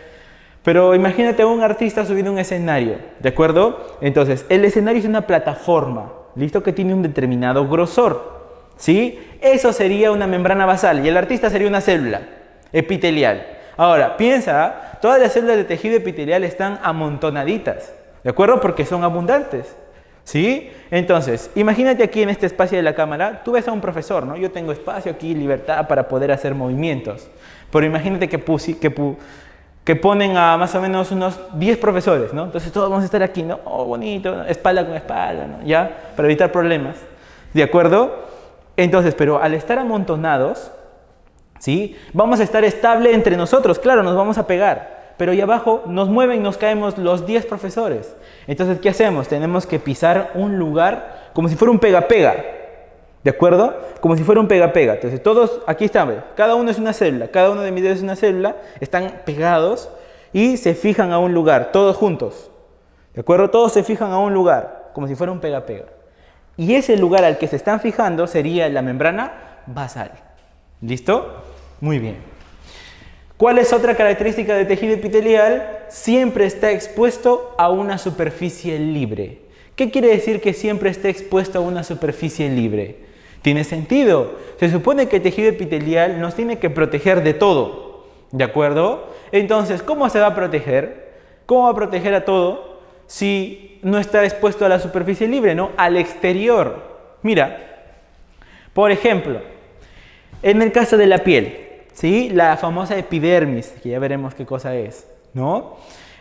pero imagínate a un artista subido a un escenario, ¿de acuerdo? Entonces, el escenario es una plataforma, ¿listo? Que tiene un determinado grosor, ¿sí? Eso sería una membrana basal y el artista sería una célula epitelial. Ahora, piensa, todas las células de tejido epitelial están amontonaditas, ¿de acuerdo? Porque son abundantes, ¿sí? Entonces, imagínate aquí en este espacio de la cámara, tú ves a un profesor, ¿no? Yo tengo espacio aquí, libertad para poder hacer movimientos. Pero imagínate que ponen a más o menos unos 10 profesores, ¿no? Entonces todos vamos a estar aquí, ¿no? Oh, bonito, ¿no? Espalda con espalda, ¿no? ¿Ya? Para evitar problemas, ¿de acuerdo? Entonces, pero al estar amontonados, ¿sí? Vamos a estar estable entre nosotros, claro, nos vamos a pegar, pero ahí abajo nos mueven y nos caemos los 10 profesores. Entonces, ¿qué hacemos? Tenemos que pisar un lugar como si fuera un pega-pega, ¿de acuerdo? Como si fuera un pega-pega. Entonces, todos, aquí están, cada uno es una célula, cada uno de mis dedos es una célula, están pegados y se fijan a un lugar, todos juntos, ¿de acuerdo? Todos se fijan a un lugar, como si fuera un pega-pega. Y ese lugar al que se están fijando sería la membrana basal. ¿Listo? Muy bien. ¿Cuál es otra característica del tejido epitelial? Siempre está expuesto a una superficie libre. ¿Qué quiere decir que siempre esté expuesto a una superficie libre? Tiene sentido. Se supone que el tejido epitelial nos tiene que proteger de todo. ¿De acuerdo? Entonces, ¿cómo se va a proteger? ¿Cómo va a proteger a todo si no está expuesto a la superficie libre, ¿no? Al exterior. Mira, por ejemplo, en el caso de la piel, ¿sí? La famosa epidermis, que ya veremos qué cosa es, ¿no?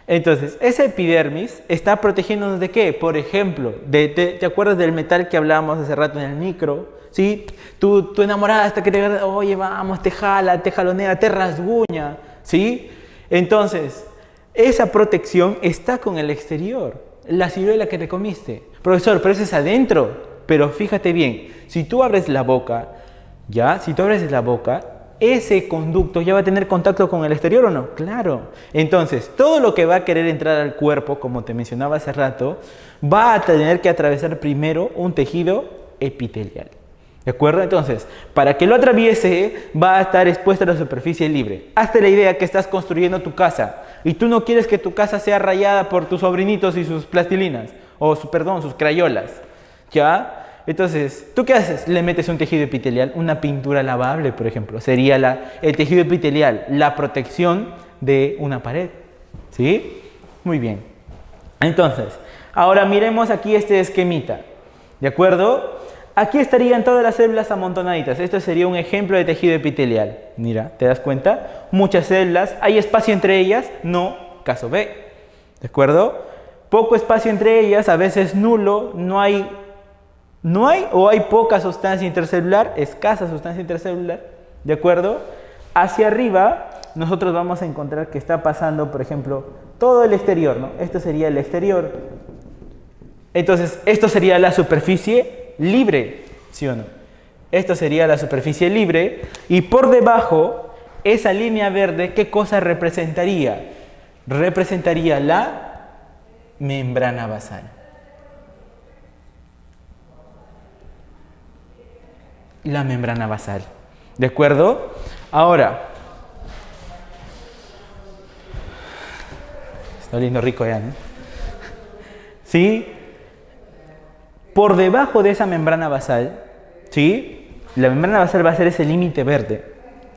Entonces, esa epidermis está protegiéndonos ¿de qué? Por ejemplo, ¿te acuerdas del metal que hablábamos hace rato en el micro? ¿Sí? Tu enamorada hasta que te agarra, oye, vamos, te jala, te jalonea, te rasguña, ¿sí? Entonces, esa protección está con el exterior, la ciruela que te comiste. Profesor, pero eso es adentro. Pero fíjate bien, si tú abres la boca, ¿ya? Si tú abres la boca, ese conducto ya va a tener contacto con el exterior ¿o no? Claro. Entonces, todo lo que va a querer entrar al cuerpo, como te mencionaba hace rato, va a tener que atravesar primero un tejido epitelial. ¿De acuerdo? Entonces, para que lo atraviese, va a estar expuesta a la superficie libre. Hazte la idea que estás construyendo tu casa y tú no quieres que tu casa sea rayada por tus sobrinitos y sus plastilinas, o sus crayolas, ¿ya? Entonces, ¿tú qué haces? Le metes un tejido epitelial, una pintura lavable, por ejemplo. Sería el tejido epitelial, la protección de una pared. ¿Sí? Muy bien. Entonces, ahora miremos aquí este esquemita. ¿De acuerdo? Aquí estarían todas las células amontonaditas. Esto sería un ejemplo de tejido epitelial. Mira, ¿te das cuenta? Muchas células. ¿Hay espacio entre ellas? No. Caso B. ¿De acuerdo? Poco espacio entre ellas, a veces nulo, no hay o hay poca sustancia intercelular, escasa sustancia intercelular, ¿de acuerdo? Hacia arriba nosotros vamos a encontrar que está pasando, por ejemplo, todo el exterior, ¿no? Esto sería el exterior. Entonces, esto sería la superficie libre, ¿sí o no? Esto sería la superficie libre y por debajo, esa línea verde, ¿qué cosa representaría? Representaría la membrana basal. La membrana basal. ¿De acuerdo? Ahora, está oliendo rico ya, ¿no? ¿Sí? Por debajo de esa membrana basal, ¿sí? La membrana basal va a ser ese límite verde,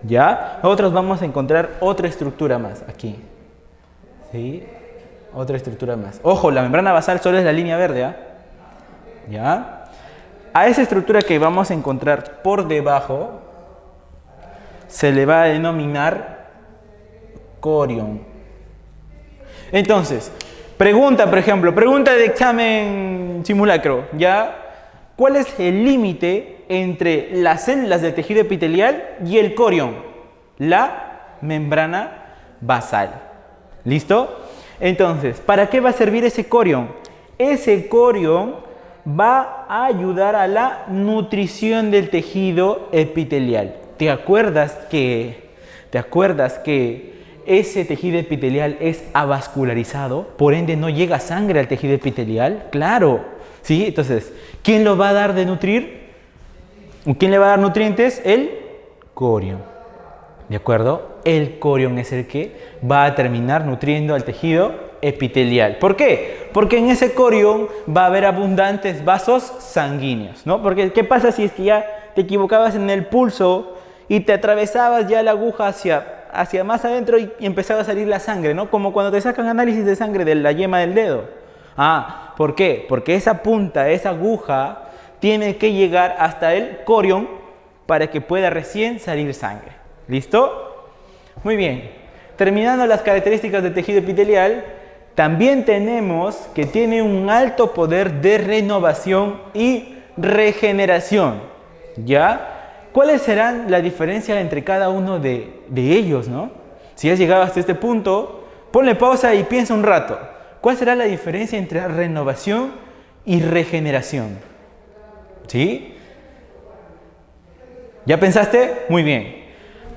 ¿ya? Nosotros vamos a encontrar otra estructura más aquí, ¿sí? Otra estructura más. Ojo, la membrana basal solo es la línea verde, ¿ah? ¿Ya? A esa estructura que vamos a encontrar por debajo se le va a denominar corión. Entonces, pregunta, por ejemplo, pregunta de examen simulacro, ¿ya? ¿Cuál es el límite entre las células del tejido epitelial y el corión? La membrana basal. ¿Listo? Entonces, ¿para qué va a servir ese corión? Ese corión va a ayudar a la nutrición del tejido epitelial. ¿Te acuerdas que ese tejido epitelial es avascularizado? Por ende, no llega sangre al tejido epitelial. Claro, ¿sí? Entonces, ¿quién lo va a dar de nutrir? ¿Quién le va a dar nutrientes? El corión. ¿De acuerdo? El corión es el que va a terminar nutriendo al tejido epitelial. ¿Por qué? Porque en ese corión va a haber abundantes vasos sanguíneos, ¿no? Porque ¿qué pasa si es que ya te equivocabas en el pulso y te atravesabas ya la aguja hacia más adentro y empezaba a salir la sangre, ¿no? Como cuando te sacan análisis de sangre de la yema del dedo. ¿Por qué? Porque esa punta, esa aguja, tiene que llegar hasta el corión para que pueda recién salir sangre. ¿Listo? Muy bien. Terminando las características del tejido epitelial, también tenemos que tiene un alto poder de renovación y regeneración. ¿Ya? ¿Cuáles serán la diferencia entre cada uno de ellos, no? Si has llegado hasta este punto, ponle pausa y piensa un rato. ¿Cuál será la diferencia entre renovación y regeneración? ¿Sí? ¿Ya pensaste? Muy bien.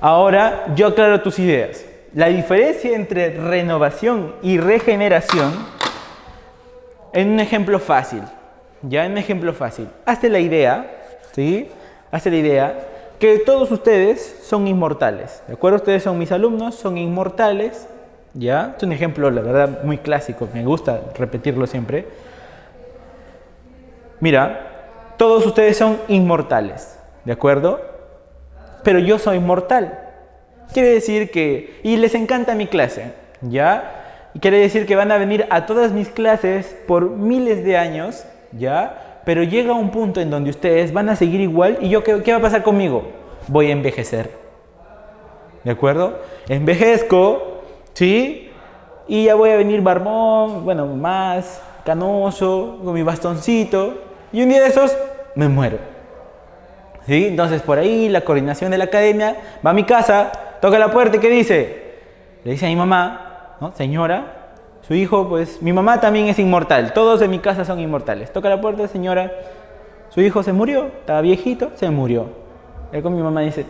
Ahora yo aclaro tus ideas. La diferencia entre renovación y regeneración en un ejemplo fácil. Ya en un ejemplo fácil. Hazte la idea, ¿sí? Hazte la idea que todos ustedes son inmortales. ¿De acuerdo? Ustedes son mis alumnos, son inmortales. ¿Ya? Es un ejemplo, la verdad, muy clásico. Me gusta repetirlo siempre. Mira, todos ustedes son inmortales. ¿De acuerdo? Pero yo soy mortal. Quiere decir que, y les encanta mi clase, ¿ya? Y quiere decir que van a venir a todas mis clases por miles de años, ¿ya? Pero llega un punto en donde ustedes van a seguir igual y yo, ¿qué va a pasar conmigo? Voy a envejecer, ¿de acuerdo? Envejezco, ¿sí? y ya voy a venir barbón, bueno, más canoso, con mi bastoncito, y un día de esos me muero. ¿Sí? Entonces por ahí la coordinación de la academia va a mi casa, toca la puerta y ¿qué dice? Le dice a mi mamá, ¿no? Señora, su hijo, pues mi mamá también es inmortal, todos en mi casa son inmortales. Toca la puerta, señora, su hijo se murió, estaba viejito, se murió. Y con mi mamá dice,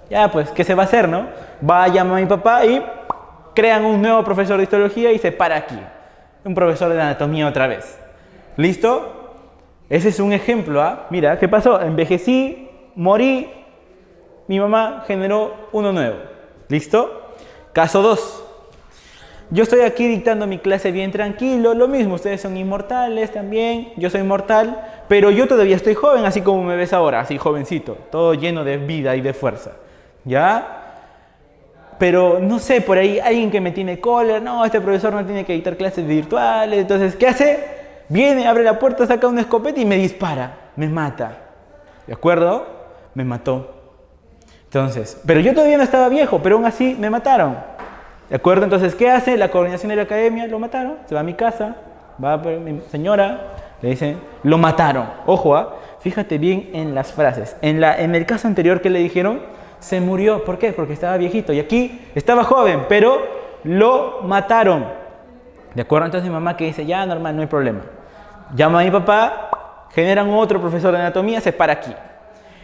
ya pues, ¿qué se va a hacer, no? Va a llamar a mi papá y crean un nuevo profesor de histología y se para aquí. Un profesor de anatomía otra vez. ¿Listo? Ese es un ejemplo, ¿ah? Mira, ¿qué pasó? Envejecí, morí, mi mamá generó uno nuevo. ¿Listo? Caso 2. Yo estoy aquí dictando mi clase bien tranquilo, lo mismo, ustedes son inmortales también, yo soy mortal, pero yo todavía estoy joven, así como me ves ahora, así jovencito, todo lleno de vida y de fuerza. ¿Ya? Pero no sé, por ahí alguien que me tiene cólera, no, este profesor no tiene que dictar clases virtuales, entonces, ¿qué hace? Viene, abre la puerta, saca una escopeta y me dispara, me mata. ¿De acuerdo? Me mató. Entonces, pero yo todavía no estaba viejo, pero aún así me mataron. ¿De acuerdo? Entonces, ¿qué hace? La coordinación de la academia, lo mataron, se va a mi casa, va a mi señora, le dicen, lo mataron. Ojo, ¿ah? Fíjate bien en las frases. En el caso anterior, ¿qué le dijeron? Se murió. ¿Por qué? Porque estaba viejito. Y aquí estaba joven, pero lo mataron. ¿De acuerdo? Entonces mi mamá que dice, ya normal, no hay problema. Llama a mi papá, generan otro profesor de anatomía, se para aquí.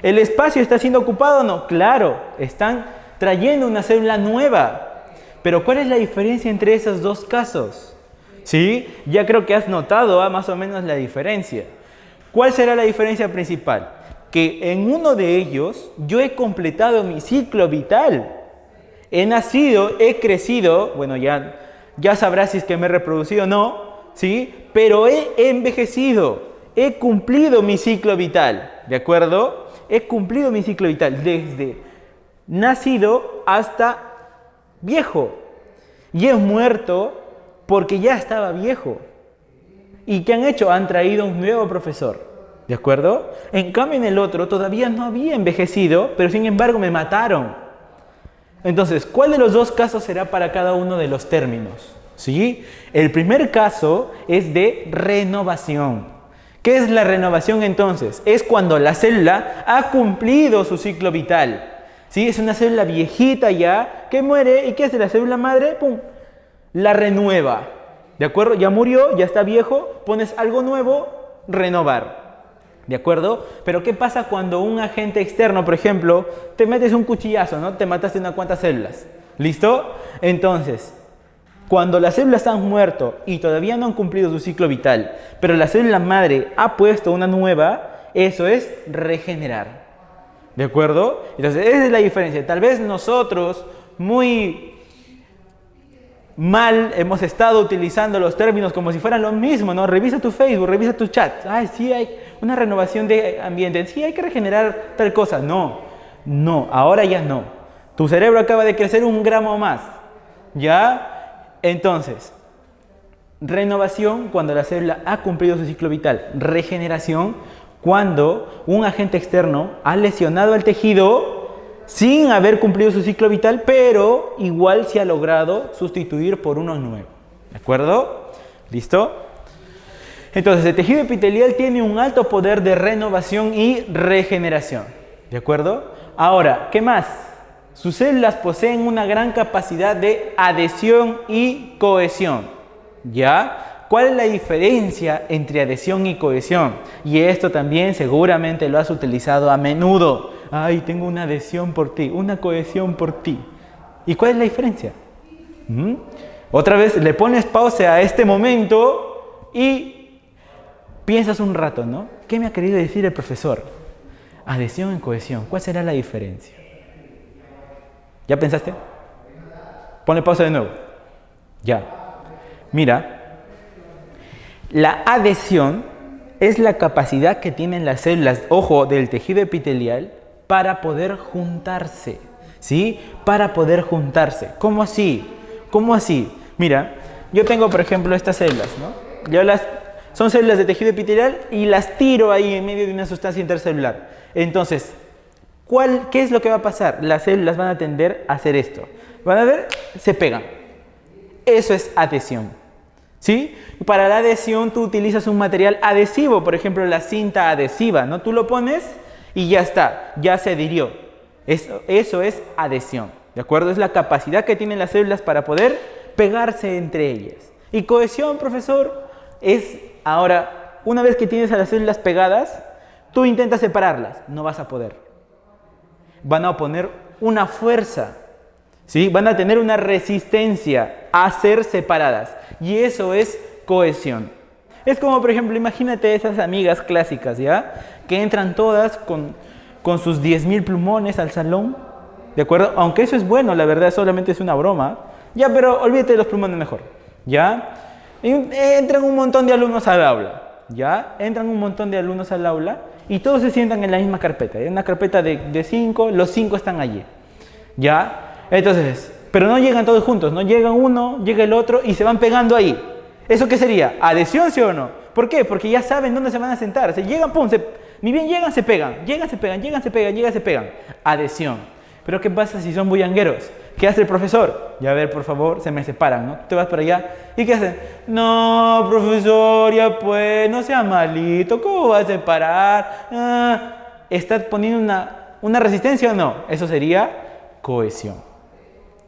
¿El espacio está siendo ocupado o no? Claro, están trayendo una célula nueva. Pero ¿cuál es la diferencia entre esos dos casos? ¿Sí? Ya creo que has notado más o menos la diferencia. ¿Cuál será la diferencia principal? Que en uno de ellos yo he completado mi ciclo vital. He nacido, he crecido, bueno, ya sabrás si es que me he reproducido o no, ¿sí? Pero he envejecido, he cumplido mi ciclo vital, ¿de acuerdo? He cumplido mi ciclo vital desde nacido hasta viejo. Y he muerto porque ya estaba viejo. ¿Y qué han hecho? Han traído un nuevo profesor. ¿De acuerdo? En cambio en el otro todavía no había envejecido, pero sin embargo me mataron. Entonces, ¿cuál de los dos casos será para cada uno de los términos? ¿Sí? El primer caso es de renovación. ¿Qué es la renovación entonces? Es cuando la célula ha cumplido su ciclo vital. ¿Sí? Es una célula viejita ya que muere y ¿qué hace la célula madre? ¡Pum! La renueva. ¿De acuerdo? Ya murió, ya está viejo, pones algo nuevo, renovar. ¿De acuerdo? Pero ¿qué pasa cuando un agente externo, por ejemplo, te metes un cuchillazo, ¿no? Te mataste unas cuantas células. ¿Listo? Entonces, cuando las células han muerto y todavía no han cumplido su ciclo vital, pero la célula madre ha puesto una nueva, eso es regenerar. ¿De acuerdo? Entonces, esa es la diferencia. Tal vez nosotros, muy mal, hemos estado utilizando los términos como si fueran lo mismo, ¿no? Revisa tu Facebook, revisa tu chat. Ay, sí, hay una renovación de ambiente. Sí, hay que regenerar tal cosa. No, ahora ya no. Tu cerebro acaba de crecer 1 gramo más. ¿Ya? Entonces, renovación cuando la célula ha cumplido su ciclo vital. Regeneración cuando un agente externo ha lesionado el tejido sin haber cumplido su ciclo vital, pero igual se ha logrado sustituir por uno nuevo. ¿De acuerdo? ¿Listo? Entonces, el tejido epitelial tiene un alto poder de renovación y regeneración. ¿De acuerdo? Ahora, ¿qué más? Sus células poseen una gran capacidad de adhesión y cohesión. ¿Ya? ¿Cuál es la diferencia entre adhesión y cohesión? Y esto también seguramente lo has utilizado a menudo. Ay, tengo una adhesión por ti, una cohesión por ti. ¿Y cuál es la diferencia? Otra vez le pones pausa a este momento y piensas un rato, ¿no? ¿Qué me ha querido decir el profesor? Adhesión y cohesión, ¿cuál será la diferencia? ¿Ya pensaste? Ponle pausa de nuevo. Ya. Mira. La adhesión es la capacidad que tienen las células, ojo, del tejido epitelial para poder juntarse, ¿sí? Para poder juntarse. ¿Cómo así? ¿Cómo así? Mira, yo tengo, por ejemplo, estas células, ¿no? Son células de tejido epitelial y las tiro ahí en medio de una sustancia intercelular. Entonces, ¿qué es lo que va a pasar? Las células van a tender a hacer esto. Van a ver, se pegan. Eso es adhesión. ¿Sí? Para la adhesión tú utilizas un material adhesivo, por ejemplo la cinta adhesiva, ¿no? Tú lo pones y ya está, ya se adhirió. Eso es adhesión, ¿de acuerdo? Es la capacidad que tienen las células para poder pegarse entre ellas. Y cohesión, profesor, es ahora, una vez que tienes a las células pegadas, tú intentas separarlas, no vas a poder. Van a oponer una fuerza, ¿sí? Van a tener una resistencia a ser separadas. Y eso es cohesión. Es como, por ejemplo, imagínate esas amigas clásicas, ¿ya? Que entran todas con sus 10.000 plumones al salón, ¿de acuerdo? Aunque eso es bueno, la verdad, solamente es una broma. Ya, pero olvídate de los plumones mejor, ¿ya? Entran un montón de alumnos al aula, ¿ya? Entran un montón de alumnos al aula y todos se sientan en la misma carpeta. En una carpeta de 5, los 5 están allí, ¿ya? Entonces, pero no llegan todos juntos, no llega uno, llega el otro y se van pegando ahí. ¿Eso qué sería? ¿Adhesión, sí o no? ¿Por qué? Porque ya saben dónde se van a sentar. Se llegan, pum, ni bien llegan, se pegan. Llegan, se pegan, llegan, se pegan, llegan, se pegan. Adhesión. Pero ¿qué pasa si son bullangueros? ¿Qué hace el profesor? Ya a ver, por favor, se me separan, ¿no? Te vas para allá. ¿Y qué hacen? No, profesor, ya pues, no sea malito. ¿Cómo va a separar? ¿Estás poniendo una resistencia o no? Eso sería cohesión.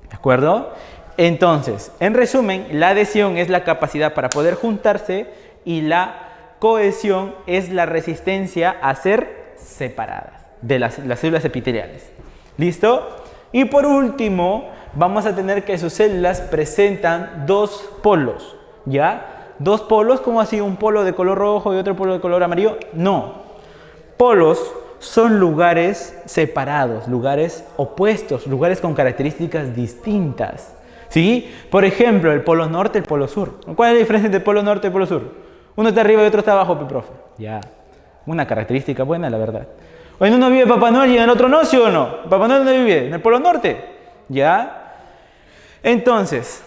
¿De acuerdo? Entonces, en resumen, la adhesión es la capacidad para poder juntarse y la cohesión es la resistencia a ser separadas de las células epiteliales. ¿Listo? Y por último, vamos a tener que sus células presentan dos polos, ¿ya? Dos polos, ¿cómo así? ¿Un polo de color rojo y otro polo de color amarillo? No. Polos son lugares separados, lugares opuestos, lugares con características distintas. ¿Sí? Por ejemplo, el polo norte y el polo sur. ¿Cuál es la diferencia entre el polo norte y el polo sur? Uno está arriba y otro está abajo, profe. Ya, una característica buena, la verdad. O en uno vive Papá Noel y en el otro no, ¿sí o no? ¿Papá Noel dónde vive? En el polo norte. ¿Ya? Entonces,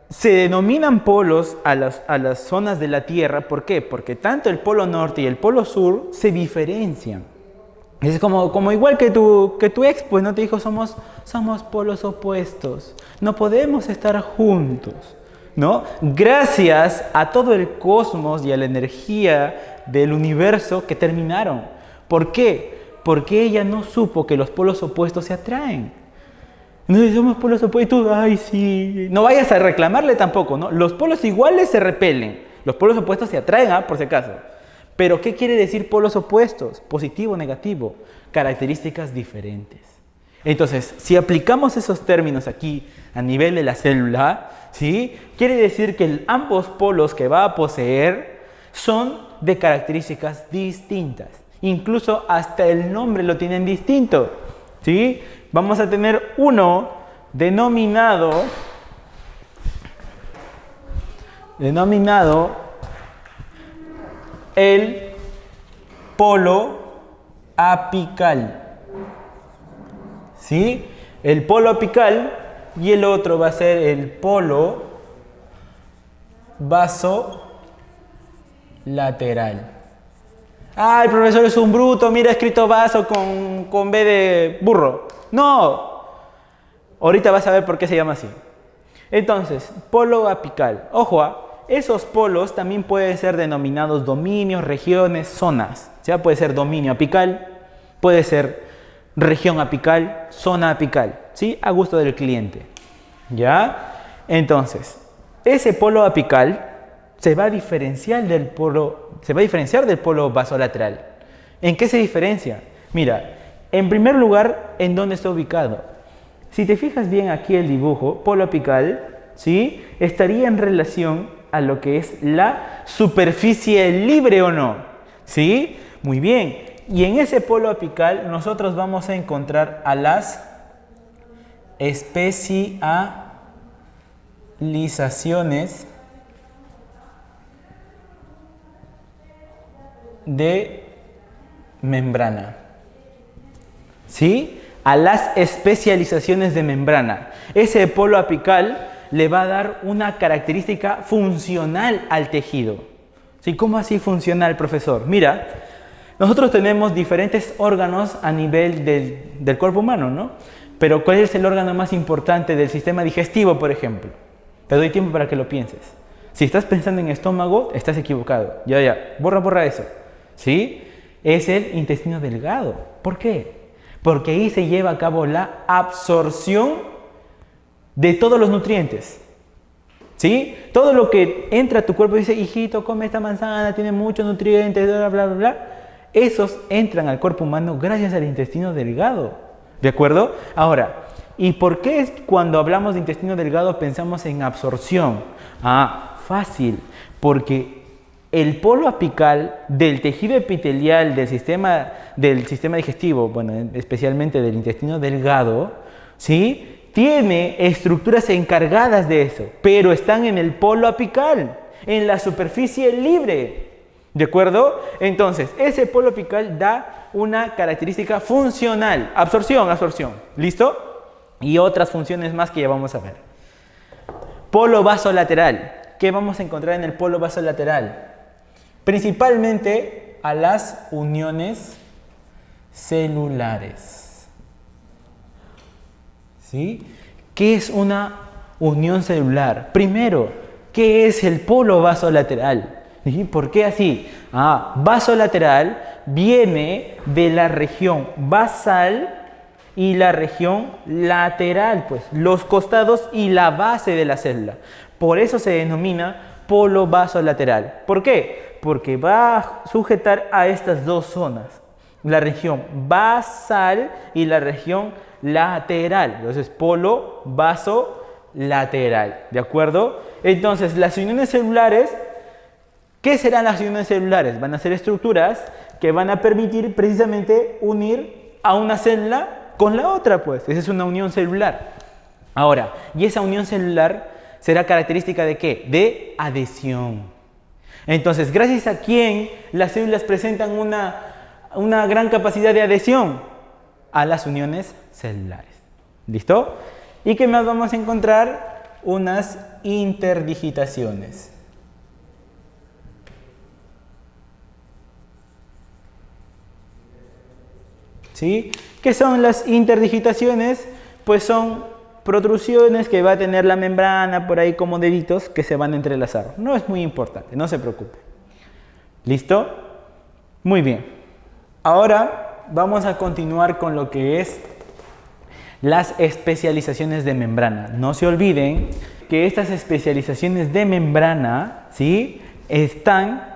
se denominan polos a las zonas de la Tierra. ¿Por qué? Porque tanto el polo norte y el polo sur se diferencian. Es como igual que tu ex, pues no te dijo, somos polos opuestos. No podemos estar juntos, ¿no? Gracias a todo el cosmos y a la energía del universo que terminaron. ¿Por qué? Porque ella no supo que los polos opuestos se atraen. No, somos polos opuestos, ay sí. No vayas a reclamarle tampoco, ¿no? Los polos iguales se repelen. Los polos opuestos se atraen, por si acaso. Pero, ¿qué quiere decir polos opuestos? Positivo, negativo. Características diferentes. Entonces, si aplicamos esos términos aquí a nivel de la célula, ¿sí? Quiere decir que ambos polos que va a poseer son de características distintas. Incluso hasta el nombre lo tienen distinto, ¿sí? Vamos a tener uno denominado el polo apical. ¿Sí? El polo apical y el otro va a ser el polo vasolateral. Ah, el profesor es un bruto, mira, escrito vaso con B de burro. No. Ahorita vas a ver por qué se llama así. Entonces, polo apical. Ojo, esos polos también pueden ser denominados dominios, regiones, zonas. Ya puede ser dominio apical, puede ser región apical, zona apical, ¿sí? A gusto del cliente. ¿Ya? Entonces, ese polo apical se va a diferenciar del polo vasolateral. ¿En qué se diferencia? Mira, en primer lugar, ¿en dónde está ubicado? Si te fijas bien aquí el dibujo, polo apical, ¿sí? Estaría en relación a lo que es la superficie libre o no, ¿sí? Muy bien. Y en ese polo apical nosotros vamos a encontrar a las especializaciones de membrana. ¿Sí? A las especializaciones de membrana. Ese polo apical le va a dar una característica funcional al tejido. ¿Sí? ¿Cómo así funcional, profesor? Mira, nosotros tenemos diferentes órganos a nivel del cuerpo humano, ¿no? Pero ¿cuál es el órgano más importante del sistema digestivo, por ejemplo? Te doy tiempo para que lo pienses. Si estás pensando en estómago, estás equivocado. Ya, borra eso. ¿Sí? Es el intestino delgado. ¿Por qué? Porque ahí se lleva a cabo la absorción de todos los nutrientes. ¿Sí? Todo lo que entra a tu cuerpo dice, hijito, come esta manzana, tiene muchos nutrientes, bla, bla, bla, bla. Esos entran al cuerpo humano gracias al intestino delgado. ¿De acuerdo? Ahora, ¿y por qué cuando hablamos de intestino delgado pensamos en absorción? Fácil, porque el polo apical del tejido epitelial del sistema digestivo, bueno, especialmente del intestino delgado, ¿sí? Tiene estructuras encargadas de eso, pero están en el polo apical, en la superficie libre. ¿De acuerdo? Entonces, ese polo apical da una característica funcional. Absorción. ¿Listo? Y otras funciones más que ya vamos a ver. Polo vasolateral. ¿Qué vamos a encontrar en el polo vasolateral? Principalmente a las uniones celulares. ¿Sí? ¿Qué es una unión celular? Primero, ¿qué es el polo vasolateral? ¿Y por qué así? Vasolateral viene de la región basal y la región lateral, pues, los costados y la base de la célula. Por eso se denomina polo vasolateral. ¿Por qué? Porque va a sujetar a estas dos zonas, la región basal y la región lateral. Entonces, polo vasolateral, ¿de acuerdo? Entonces, las uniones celulares, ¿qué serán las uniones celulares? Van a ser estructuras que van a permitir precisamente unir a una célula con la otra, pues. Esa es una unión celular. Ahora, ¿y esa unión celular será característica de qué? De adhesión. Entonces, ¿gracias a quién las células presentan una gran capacidad de adhesión? A las uniones celulares. ¿Listo? ¿Y qué más vamos a encontrar? Unas interdigitaciones. ¿Sí? ¿Qué son las interdigitaciones? Pues son protrusiones que va a tener la membrana por ahí como deditos que se van a entrelazar. No es muy importante, no se preocupe. ¿Listo? Muy bien. Ahora vamos a continuar con lo que es las especializaciones de membrana. No se olviden que estas especializaciones de membrana, ¿sí?, están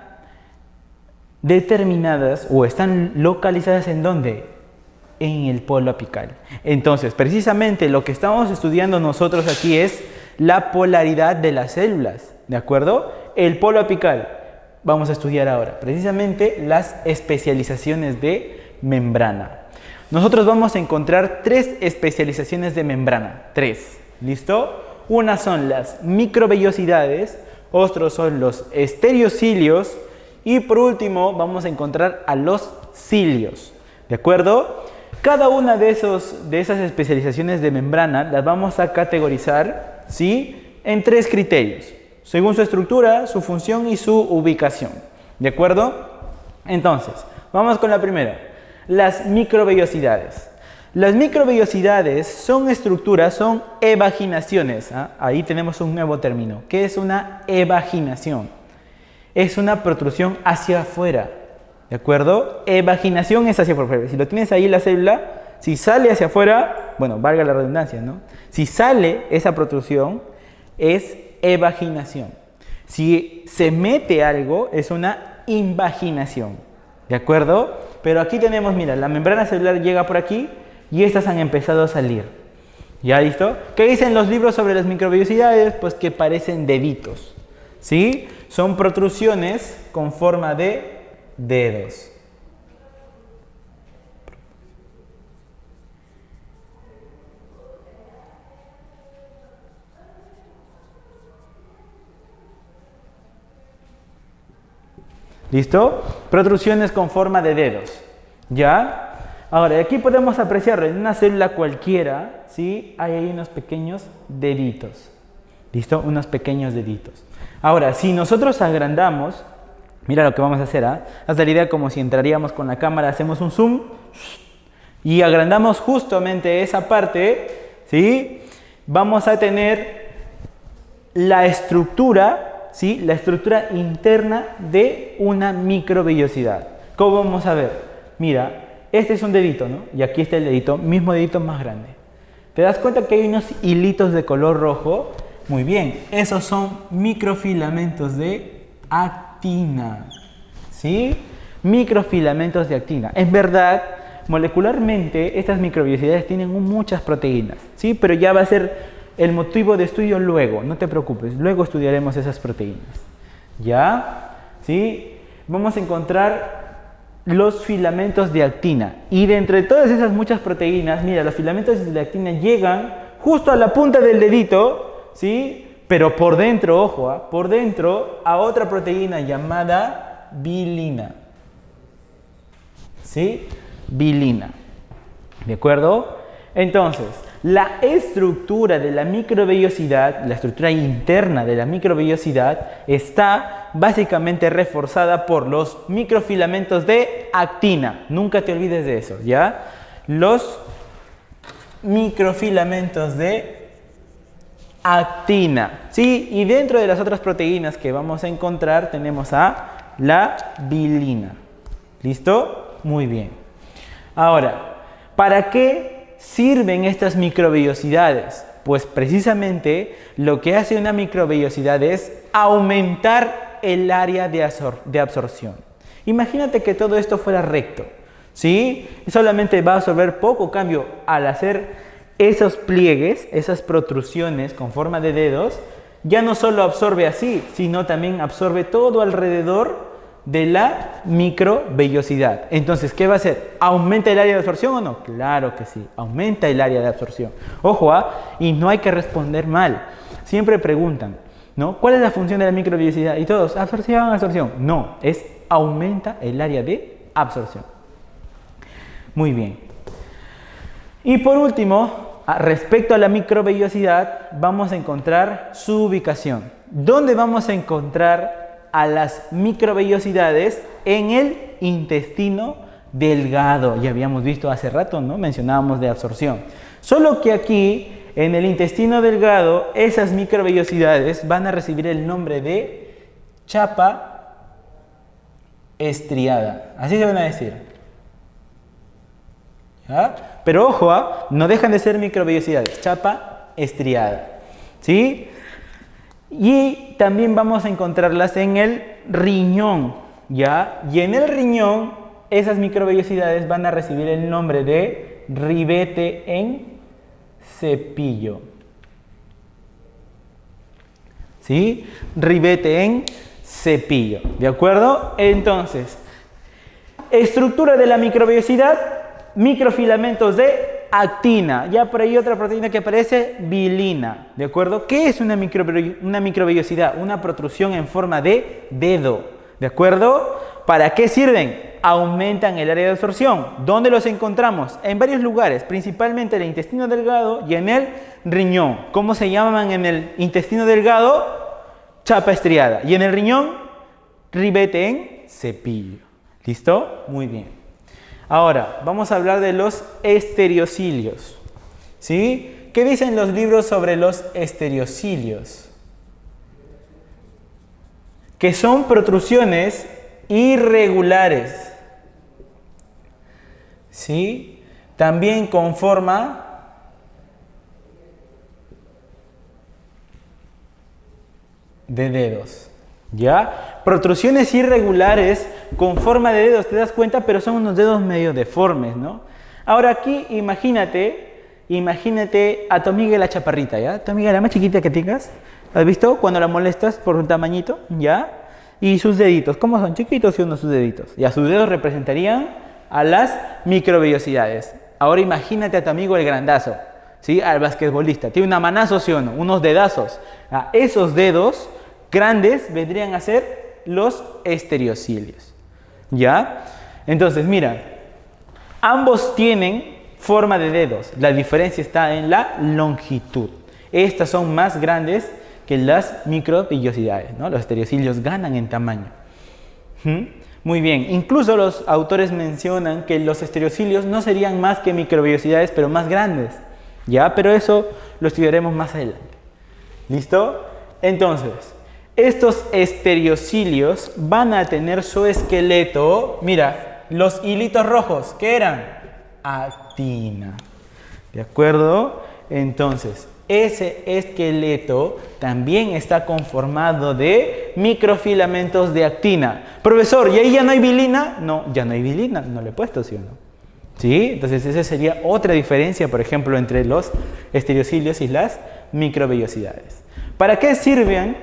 determinadas o están localizadas ¿en dónde? En el polo apical. Entonces, precisamente lo que estamos estudiando nosotros aquí es la polaridad de las células, ¿de acuerdo? El polo apical. Vamos a estudiar ahora precisamente las especializaciones de membrana. Nosotros vamos a encontrar 3 especializaciones de membrana. 3. ¿Listo? Una son las microvellosidades, otros son los estereocilios y por último vamos a encontrar a los cilios. ¿De acuerdo? Cada una de esas especializaciones de membrana las vamos a categorizar, ¿sí?, en 3 criterios, según su estructura, su función y su ubicación. ¿De acuerdo? Entonces, vamos con la primera, las microvellosidades. Las microvellosidades son estructuras, son evaginaciones. Ahí tenemos un nuevo término. ¿Qué es una evaginación? Es una protrusión hacia afuera. ¿De acuerdo? Evaginación es hacia afuera. Si lo tienes ahí la célula, si sale hacia afuera, bueno, valga la redundancia, ¿no? Si sale esa protrusión, es evaginación. Si se mete algo, es una invaginación. ¿De acuerdo? Pero aquí tenemos, mira, la membrana celular llega por aquí y estas han empezado a salir. ¿Ya listo? ¿Qué dicen los libros sobre las microvellosidades? Pues que parecen deditos. ¿Sí? Son protrusiones con forma de dedos. ¿Listo? Protrusiones con forma de dedos. ¿Ya? Ahora, aquí podemos apreciarlo en una célula cualquiera, ¿sí? Hay ahí unos pequeños deditos. ¿Listo? Unos pequeños deditos. Ahora, si nosotros agrandamos, mira lo que vamos a hacer, haz la idea como si entraríamos con la cámara, hacemos un zoom y agrandamos justamente esa parte, ¿sí? Vamos a tener la estructura, ¿sí? La estructura interna de una microvellosidad. ¿Cómo vamos a ver? Mira, este es un dedito, ¿no? Y aquí está el dedito, mismo dedito más grande. ¿Te das cuenta que hay unos hilitos de color rojo? Muy bien, esos son microfilamentos de actina, ¿sí? Microfilamentos de actina. En verdad, molecularmente, estas microvellosidades tienen muchas proteínas, ¿sí? Pero ya va a ser el motivo de estudio luego, no te preocupes, luego estudiaremos esas proteínas. ¿Ya? ¿Sí? Vamos a encontrar los filamentos de actina. Y de entre todas esas muchas proteínas, mira, los filamentos de actina llegan justo a la punta del dedito, ¿sí? Pero por dentro, ojo, por dentro a otra proteína llamada bilina. ¿Sí? Bilina. ¿De acuerdo? Entonces, la estructura de la microvellosidad, la estructura interna de la microvellosidad, está básicamente reforzada por los microfilamentos de actina. Nunca te olvides de eso, ¿ya? Los microfilamentos de actina, ¿sí? Y dentro de las otras proteínas que vamos a encontrar tenemos a la bilina. ¿Listo? Muy bien. Ahora, ¿para qué sirven estas microvellosidades? Pues precisamente lo que hace una microvellosidad es aumentar el área de absorción. Imagínate que todo esto fuera recto, ¿sí? Solamente va a absorber poco, cambio al hacer esos pliegues, esas protrusiones con forma de dedos, ya no solo absorbe así, sino también absorbe todo alrededor de la microvellosidad. Entonces, ¿qué va a hacer? ¿Aumenta el área de absorción o no? Claro que sí, aumenta el área de absorción. Ojo, y no hay que responder mal. Siempre preguntan, ¿no? ¿Cuál es la función de la microvellosidad? Y todos, absorción, absorción. No, es aumenta el área de absorción. Muy bien. Y por último, respecto a la microvellosidad, vamos a encontrar su ubicación. ¿Dónde vamos a encontrar a las microvellosidades? En el intestino delgado. Ya habíamos visto hace rato, ¿no? Mencionábamos de absorción. Solo que aquí, en el intestino delgado, esas microvellosidades van a recibir el nombre de chapa estriada. Así se van a decir. ¿Ya? Pero ojo, no dejan de ser microvellosidades. Chapa estriada. ¿Sí? Y también vamos a encontrarlas en el riñón, ¿ya? Y en el riñón, esas microvellosidades van a recibir el nombre de ribete en cepillo. ¿Sí? Ribete en cepillo, ¿de acuerdo? Entonces, estructura de la microvellosidad, microfilamentos de actina, ya por ahí otra proteína que aparece, bilina, ¿de acuerdo? ¿Qué es una microvellosidad? Una protrusión en forma de dedo, ¿de acuerdo? ¿Para qué sirven? Aumentan el área de absorción. ¿Dónde los encontramos? En varios lugares, principalmente en el intestino delgado y en el riñón. ¿Cómo se llaman en el intestino delgado? Chapa estriada. Y en el riñón, ribete en cepillo. ¿Listo? Muy bien. Ahora, vamos a hablar de los estereocilios. ¿Sí? ¿Qué dicen los libros sobre los estereocilios? Que son protrusiones irregulares. ¿Sí? También con forma de dedos. ¿Ya? Protrusiones irregulares con forma de dedos, ¿te das cuenta? Pero son unos dedos medio deformes, ¿no? Ahora aquí imagínate a tu amiga la chaparrita, ¿ya? Tu amiga la más chiquita que tengas, ¿has visto? Cuando la molestas por un tamañito, ¿ya? Y sus deditos, ¿cómo son? Chiquitos y unos sus deditos. Ya sus dedos representarían a las microvellosidades. Ahora imagínate a tu amigo el grandazo, ¿sí? Al basquetbolista. Tiene una manazo, ¿sí o no? Unos dedazos. Esos dedos grandes vendrían a ser los estereocilios. ¿Ya? Entonces, mira, ambos tienen forma de dedos. La diferencia está en la longitud. Estas son más grandes que las microvellosidades, ¿no? Los estereocilios ganan en tamaño. Muy bien, incluso los autores mencionan que los estereocilios no serían más que microvellosidades, pero más grandes. ¿Ya? Pero eso lo estudiaremos más adelante. ¿Listo? Entonces, estos estereocilios van a tener su esqueleto, mira, los hilitos rojos, ¿qué eran? Actina. ¿De acuerdo? Entonces, ese esqueleto también está conformado de microfilamentos de actina. Profesor, ¿y ahí ya no hay vilina? No, ya no hay vilina, no le he puesto, ¿sí o no? ¿Sí? Entonces, esa sería otra diferencia, por ejemplo, entre los estereocilios y las microvellosidades. ¿Para qué sirven?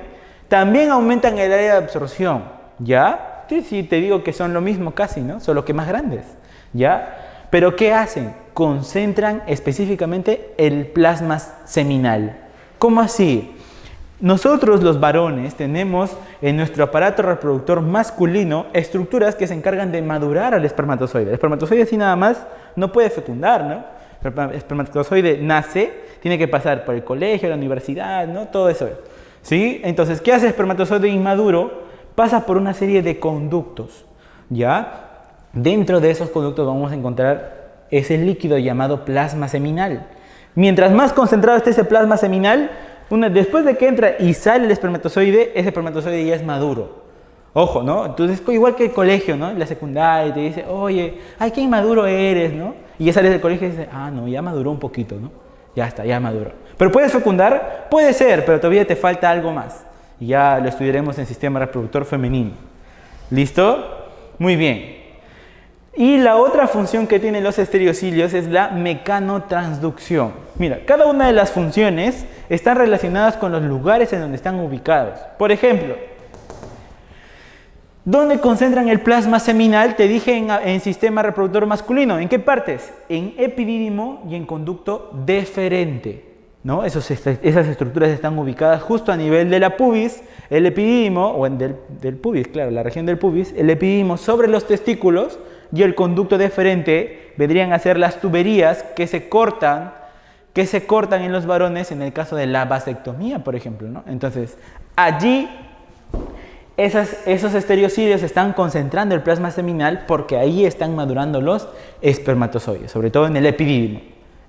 También aumentan el área de absorción, ¿ya? Sí, te digo que son lo mismo casi, ¿no? Solo que más grandes, ¿ya? Pero ¿qué hacen? Concentran específicamente el plasma seminal. ¿Cómo así? Nosotros los varones tenemos en nuestro aparato reproductor masculino estructuras que se encargan de madurar al espermatozoide. El espermatozoide así nada más no puede fecundar, ¿no? El espermatozoide nace, tiene que pasar por el colegio, la universidad, ¿no? Todo eso, ¿sí? Entonces, ¿qué hace el espermatozoide inmaduro? Pasa por una serie de conductos, ¿ya? Dentro de esos conductos vamos a encontrar ese líquido llamado plasma seminal. Mientras más concentrado esté ese plasma seminal, después de que entra y sale el espermatozoide, ese espermatozoide ya es maduro. Ojo, ¿no? Entonces, igual que el colegio, ¿no? La secundaria te dice, oye, ay, qué inmaduro eres, ¿no? Y ya sales del colegio y dices, ah, no, ya maduró un poquito, ¿no? Ya está, ya maduró. ¿Pero puedes fecundar? Puede ser, pero todavía te falta algo más. Y ya lo estudiaremos en sistema reproductor femenino. ¿Listo? Muy bien. Y la otra función que tienen los estereocilios es la mecanotransducción. Mira, cada una de las funciones están relacionadas con los lugares en donde están ubicados. Por ejemplo, ¿dónde concentran el plasma seminal? Te dije en sistema reproductor masculino. ¿En qué partes? En epidídimo y en conducto deferente, ¿no? Esas estructuras están ubicadas justo a nivel de la pubis, el epidídimo, o del pubis, claro, la región del pubis, el epidídimo sobre los testículos, y el conducto deferente vendrían a ser las tuberías que se cortan en los varones en el caso de la vasectomía, por ejemplo, ¿no? Entonces, allí esos estereocilios están concentrando el plasma seminal porque ahí están madurando los espermatozoides, sobre todo en el epidídimo.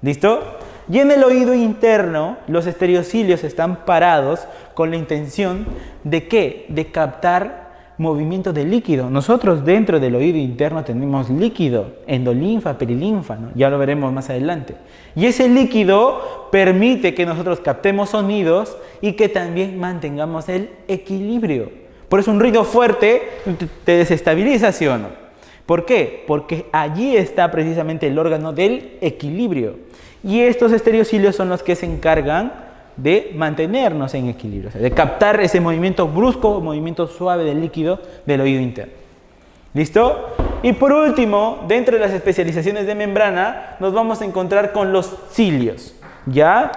¿Listo? Y en el oído interno, los estereocilios están parados con la intención de ¿qué? De captar movimiento de líquido. Nosotros dentro del oído interno tenemos líquido, endolinfa, perilinfa, ¿no? Ya lo veremos más adelante. Y ese líquido permite que nosotros captemos sonidos y que también mantengamos el equilibrio. Por eso un ruido fuerte te desestabiliza, ¿sí o no? ¿Por qué? Porque allí está precisamente el órgano del equilibrio. Y estos estereocilios son los que se encargan de mantenernos en equilibrio, o sea, de captar ese movimiento brusco, movimiento suave del líquido del oído interno. ¿Listo? Y por último, dentro de las especializaciones de membrana, nos vamos a encontrar con los cilios. ¿Ya?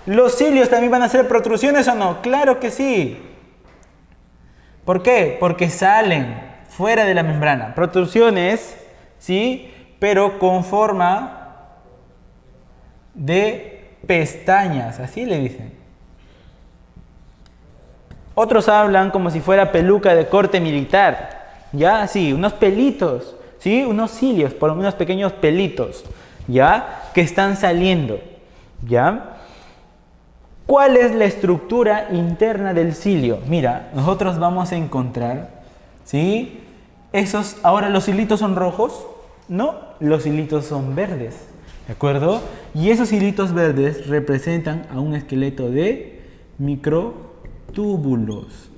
¿Los cilios también van a ser protrusiones o no? ¡Claro que sí! ¿Por qué? Porque salen fuera de la membrana. Protrusiones, ¿sí? Pero con forma de pestañas, así le dicen. Otros hablan como si fuera peluca de corte militar, ya, sí, unos pelitos, sí, unos cilios, por unos pequeños pelitos, ya, que están saliendo, ya. ¿Cuál es la estructura interna del cilio? Mira, nosotros vamos a encontrar, sí, ahora los hilitos son rojos, no, los hilitos son verdes. ¿De acuerdo? Y esos hilitos verdes representan a un esqueleto de microtúbulos.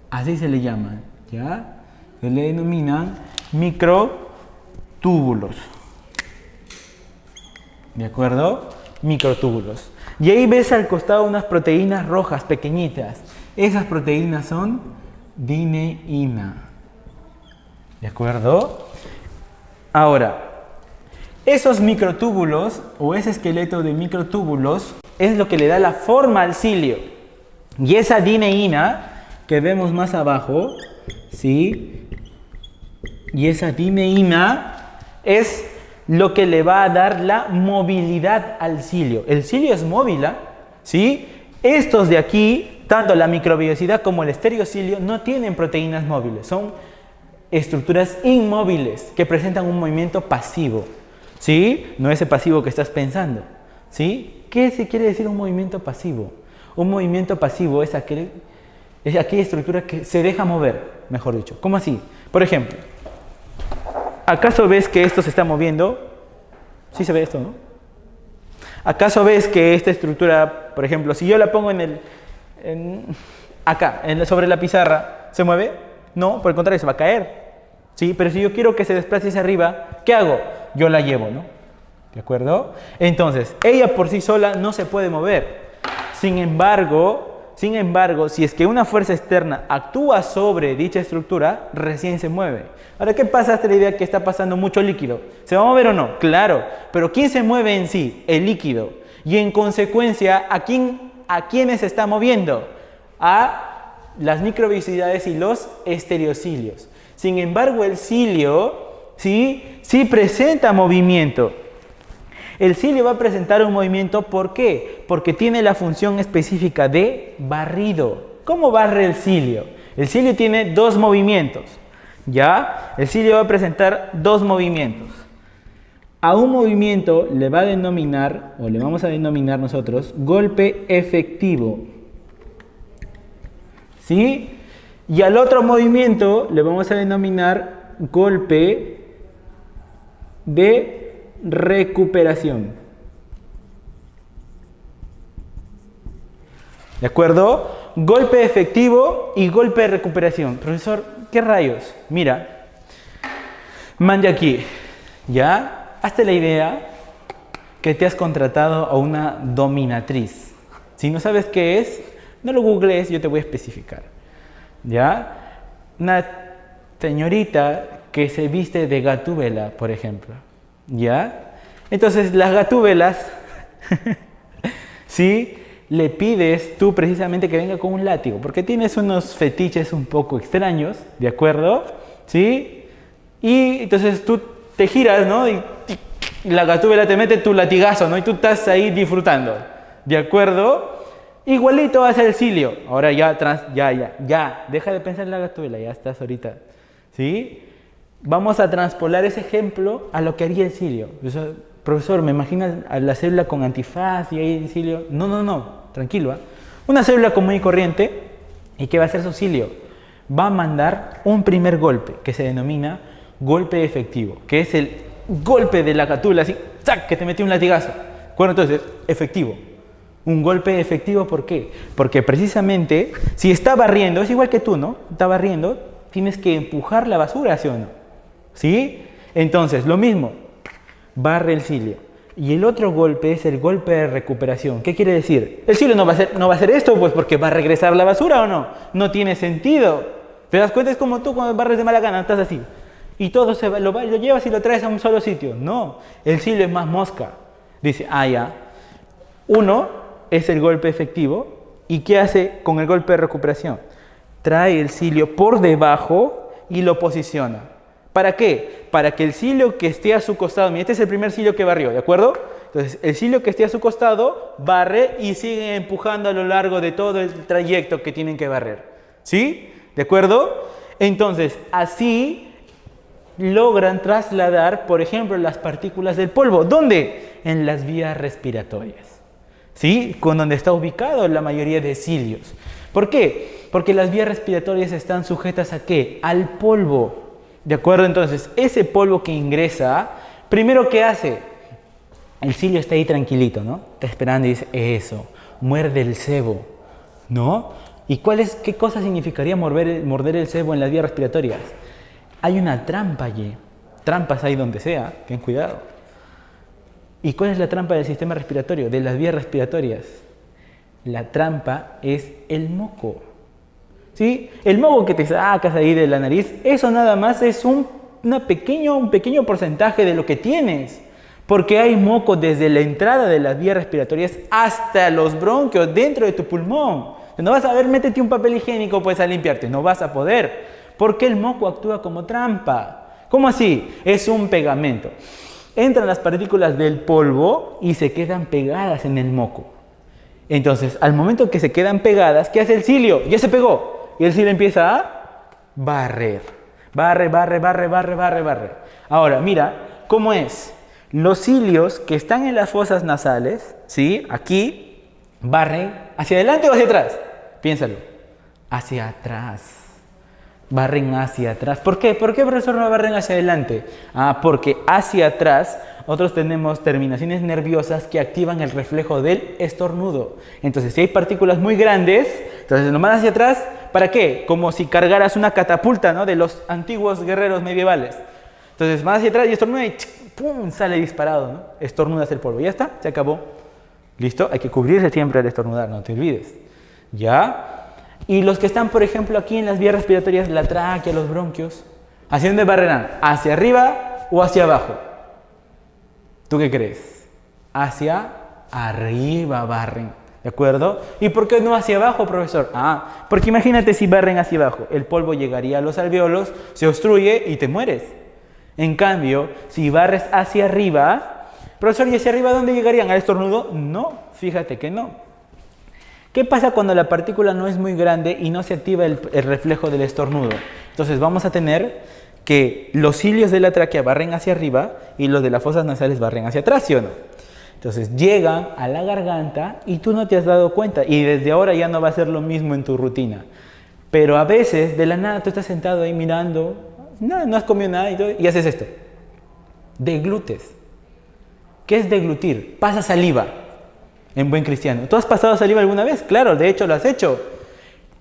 Así se le llaman, ¿ya? Se le denominan microtúbulos. ¿De acuerdo? Microtúbulos. Y ahí ves al costado unas proteínas rojas pequeñitas. Esas proteínas son dineína. ¿De acuerdo? Ahora, esos microtúbulos o ese esqueleto de microtúbulos es lo que le da la forma al cilio. Y esa dineína que vemos más abajo, ¿sí? Y esa dineína es lo que le va a dar la movilidad al cilio. El cilio es móvil, ¿sí? Estos de aquí, tanto la microvellosidad como el estereocilio, no tienen proteínas móviles. Son estructuras inmóviles que presentan un movimiento pasivo. ¿Sí? No ese pasivo que estás pensando. ¿Sí? ¿Qué se quiere decir un movimiento pasivo? Un movimiento pasivo es aquella estructura que se deja mover, mejor dicho. ¿Cómo así? Por ejemplo, ¿acaso ves que esto se está moviendo? Sí se ve esto, ¿no? ¿Acaso ves que esta estructura, por ejemplo, si yo la pongo acá, sobre la pizarra, ¿se mueve? No, por el contrario, se va a caer. ¿Sí? Pero si yo quiero que se desplace hacia arriba, ¿qué hago? Yo la llevo, ¿no? ¿De acuerdo? Entonces, ella por sí sola no se puede mover. Sin embargo, si es que una fuerza externa actúa sobre dicha estructura, recién se mueve. Ahora, ¿qué pasa hasta la idea que está pasando mucho líquido? ¿Se va a mover o no? Claro, pero ¿quién se mueve en sí? El líquido. Y en consecuencia, ¿a quiénes se está moviendo? A las microvellosidades y los estereocilios. Sin embargo, el cilio sí presenta movimiento. El cilio va a presentar un movimiento, ¿por qué? Porque tiene la función específica de barrido. ¿Cómo barre el cilio? El cilio tiene dos movimientos, ¿ya? El cilio va a presentar dos movimientos. A un movimiento le va a denominar, o le vamos a denominar nosotros, golpe efectivo. ¿Sí? Y al otro movimiento le vamos a denominar golpe de recuperación. ¿De acuerdo? Golpe efectivo y golpe de recuperación. Profesor, ¿qué rayos? Mira, mande aquí, ¿ya? Hazte la idea que te has contratado a una dominatriz. Si no sabes qué es, no lo googlees, yo te voy a especificar. ¿Ya? Una señorita que se viste de Gatúbela, por ejemplo. ¿Ya? Entonces, las Gatúbelas, ¿sí? Le pides tú precisamente que venga con un látigo, porque tienes unos fetiches un poco extraños, ¿de acuerdo? ¿Sí? Y entonces tú te giras, ¿no? Y la Gatúbela te mete tu latigazo, ¿no? Y tú estás ahí disfrutando, ¿de acuerdo? Igualito hace el cilio. Ahora ya, deja de pensar en la Gatúbela, ya estás ahorita. ¿Sí? Vamos a transpolar ese ejemplo a lo que haría el cilio. Profesor, ¿me imaginas a la célula con antifaz y ahí el cilio? No, tranquilo. Una célula común y corriente, ¿y qué va a hacer su cilio? Va a mandar un primer golpe, que se denomina golpe efectivo, que es el golpe de la Gatúbela, así, ¡zac!, que te metió un latigazo. Bueno, entonces, efectivo. Un golpe efectivo, ¿por qué? Porque precisamente, si está barriendo, es igual que tú, ¿no? Está barriendo, tienes que empujar la basura, ¿sí o no? ¿Sí? Entonces, lo mismo, barre el cilio. Y el otro golpe es el golpe de recuperación. ¿Qué quiere decir? El cilio no va a hacer esto, pues porque va a regresar la basura, ¿o no? No tiene sentido. ¿Te das cuenta? Es como tú cuando barres de mala gana, estás así. Y todo lo llevas y lo traes a un solo sitio. No, el cilio es más mosca. Dice, ya. Uno es el golpe efectivo. ¿Y qué hace con el golpe de recuperación? Trae el cilio por debajo y lo posiciona. ¿Para qué? Para que el cilio que esté a su costado, mira, este es el primer cilio que barrió, ¿de acuerdo? Entonces, el cilio que esté a su costado barre y sigue empujando a lo largo de todo el trayecto que tienen que barrer. ¿Sí? ¿De acuerdo? Entonces, así logran trasladar, por ejemplo, las partículas del polvo. ¿Dónde? En las vías respiratorias. ¿Sí? Con donde está ubicado la mayoría de cilios. ¿Por qué? Porque las vías respiratorias están sujetas ¿a qué? Al polvo. ¿De acuerdo? Entonces, ese polvo que ingresa, primero, ¿qué hace? El cilio está ahí tranquilito, ¿no? Está esperando y dice, eso, muerde el sebo, ¿no? ¿Y qué cosa significaría morder el sebo en las vías respiratorias? Hay una trampa allí. Trampas hay donde sea, ten cuidado. ¿Y cuál es la trampa del sistema respiratorio, de las vías respiratorias? La trampa es el moco. ¿Sí? El moco que te sacas ahí de la nariz, eso nada más es un pequeño porcentaje de lo que tienes. Porque hay moco desde la entrada de las vías respiratorias hasta los bronquios dentro de tu pulmón. No vas a ver, métete un papel higiénico pues a limpiarte, no vas a poder. Porque el moco actúa como trampa. ¿Cómo así? Es un pegamento. Entran las partículas del polvo y se quedan pegadas en el moco. Entonces, al momento que se quedan pegadas, ¿qué hace el cilio? Ya se pegó. Y el cilio empieza a barrer. Barre. Ahora, mira cómo es. Los cilios que están en las fosas nasales, ¿sí? Aquí, ¿Barren hacia adelante o hacia atrás? Piénsalo. Hacia atrás. Barren hacia atrás. ¿Por qué? ¿Por qué, profesor, no barren hacia adelante? Porque hacia atrás nosotros tenemos terminaciones nerviosas que activan el reflejo del estornudo. Entonces, si hay partículas muy grandes, entonces nos van hacia atrás. ¿Para qué? Como si cargaras una catapulta, ¿no? De los antiguos guerreros medievales. Entonces, van hacia atrás y estornuda y ¡pum! Sale disparado, ¿no? Estornudas el polvo. Ya está, se acabó. ¿Listo? Hay que cubrirse siempre al estornudar, no te olvides. ¿Ya? Y los que están, por ejemplo, aquí en las vías respiratorias, la tráquea, los bronquios, ¿hacia dónde barrerán? ¿Hacia arriba o hacia abajo? ¿Tú qué crees? Hacia arriba barren, ¿de acuerdo? ¿Y por qué no hacia abajo, profesor? Porque imagínate si barren hacia abajo, el polvo llegaría a los alvéolos, se obstruye y te mueres. En cambio, si barres hacia arriba, profesor, ¿y hacia arriba dónde llegarían? ¿Al estornudo? No, fíjate que no. ¿Qué pasa cuando la partícula no es muy grande y no se activa el reflejo del estornudo? Entonces vamos a tener que los cilios de la tráquea barren hacia arriba y los de las fosas nasales barren hacia atrás, ¿sí o no? Entonces llegan a la garganta y tú no te has dado cuenta y desde ahora ya no va a ser lo mismo en tu rutina. Pero a veces de la nada tú estás sentado ahí mirando, no has comido nada y haces esto. Deglutes. ¿Qué es deglutir? Pasa saliva. En buen cristiano. ¿Tú has pasado saliva alguna vez? Claro, de hecho lo has hecho.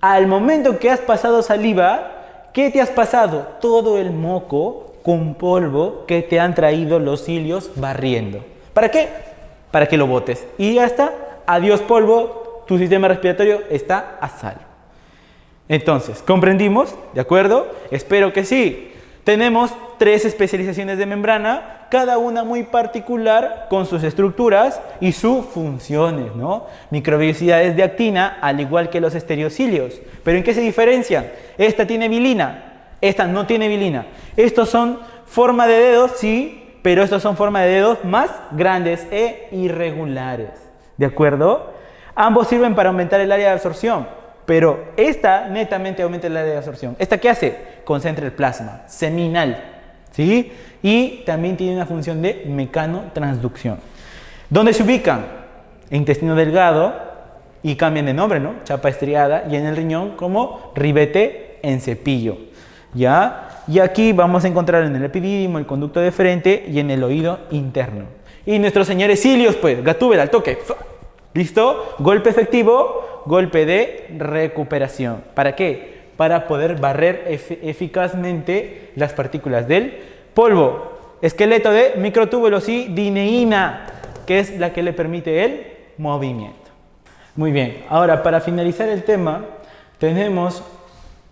Al momento que has pasado saliva, ¿qué te has pasado? Todo el moco con polvo que te han traído los cilios barriendo. ¿Para qué? Para que lo botes. Y ya está. Adiós polvo, tu sistema respiratorio está a salvo. Entonces, ¿comprendimos? ¿De acuerdo? Espero que sí. Tenemos 3 especializaciones de membrana, cada una muy particular con sus estructuras y sus funciones, ¿no? Microvellosidades de actina, al igual que los estereocilios. ¿Pero en qué se diferencian? Esta tiene vilina, esta no tiene vilina. Estos son forma de dedos, sí, pero estos son forma de dedos más grandes e irregulares. ¿De acuerdo? Ambos sirven para aumentar el área de absorción. Pero esta netamente aumenta el área de absorción. ¿Esta qué hace? Concentra el plasma seminal, ¿sí? Y también tiene una función de mecanotransducción. ¿Dónde se ubican? Intestino delgado y cambian de nombre, ¿no? Chapa estriada, y en el riñón como ribete en cepillo, ¿ya? Y aquí vamos a encontrar en el epidídimo, el conducto de frente y en el oído interno. Y nuestros señores cilios, pues, gatúbela al toque. ¿Listo? Golpe efectivo, golpe de recuperación. ¿Para qué? Para poder barrer eficazmente las partículas del polvo. Esqueleto de microtúbulos y dineína, que es la que le permite el movimiento. Muy bien, ahora para finalizar el tema, tenemos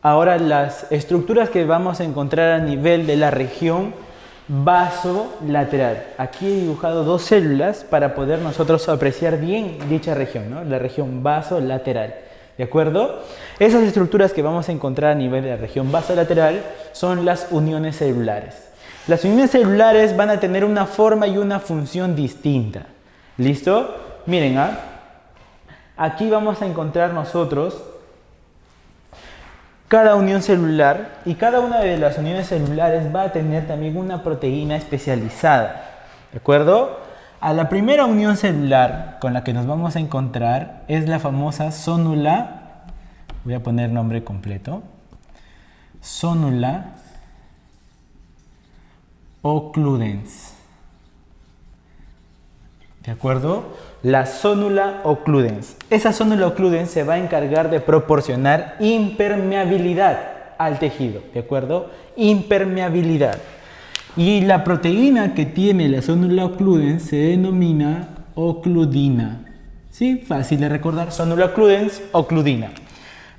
ahora las estructuras que vamos a encontrar a nivel de la región vasolateral. Aquí he dibujado 2 células para poder nosotros apreciar bien dicha región, ¿no? La región vasolateral, ¿de acuerdo? Esas estructuras que vamos a encontrar a nivel de la región vasolateral son las uniones celulares. Las uniones celulares van a tener una forma y una función distinta. ¿Listo? Miren, aquí vamos a encontrar nosotros cada unión celular, y cada una de las uniones celulares va a tener también una proteína especializada, ¿de acuerdo? A la primera unión celular con la que nos vamos a encontrar es la famosa zonula, voy a poner nombre completo, zonula occludens, ¿de acuerdo? La zonula occludens. Esa zonula occludens se va a encargar de proporcionar impermeabilidad al tejido, ¿de acuerdo? Impermeabilidad. Y la proteína que tiene la zonula occludens se denomina ocludina. ¿Sí? Fácil de recordar. Zonula occludens, ocludina.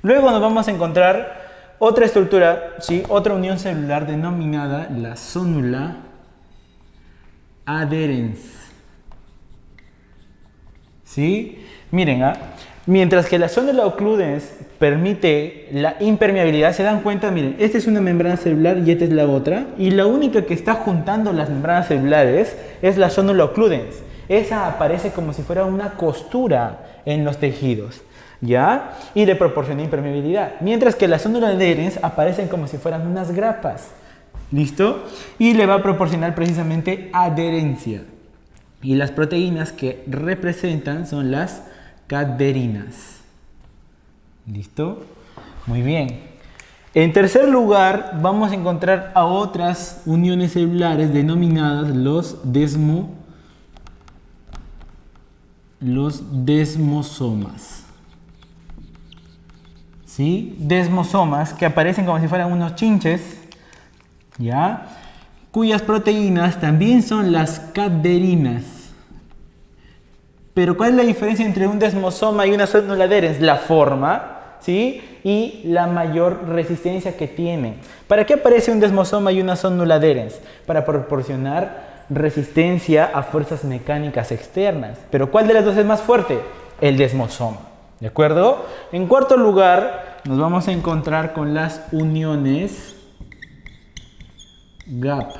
Luego nos vamos a encontrar otra estructura, ¿sí? Otra unión celular denominada la zonula adherens. ¿Sí? Miren, mientras que la zonula occludens permite la impermeabilidad, se dan cuenta, miren, esta es una membrana celular y esta es la otra, y la única que está juntando las membranas celulares es la zonula occludens. Esa aparece como si fuera una costura en los tejidos, ¿ya? Y le proporciona impermeabilidad, mientras que la zonula adherens aparecen como si fueran unas grapas, ¿listo? Y le va a proporcionar precisamente adherencia. Y las proteínas que representan son las caderinas. ¿Listo? Muy bien. En tercer lugar, vamos a encontrar a otras uniones celulares denominadas los desmosomas. ¿Sí? Desmosomas que aparecen como si fueran unos chinches, ¿ya? Cuyas proteínas también son las caderinas. Pero ¿cuál es la diferencia entre un desmosoma y una célula adherens? La forma, ¿sí? Y la mayor resistencia que tienen. ¿Para qué aparece un desmosoma y una célula adherens? Para proporcionar resistencia a fuerzas mecánicas externas. Pero ¿cuál de las dos es más fuerte? El desmosoma. ¿De acuerdo? En cuarto lugar, nos vamos a encontrar con las uniones gap.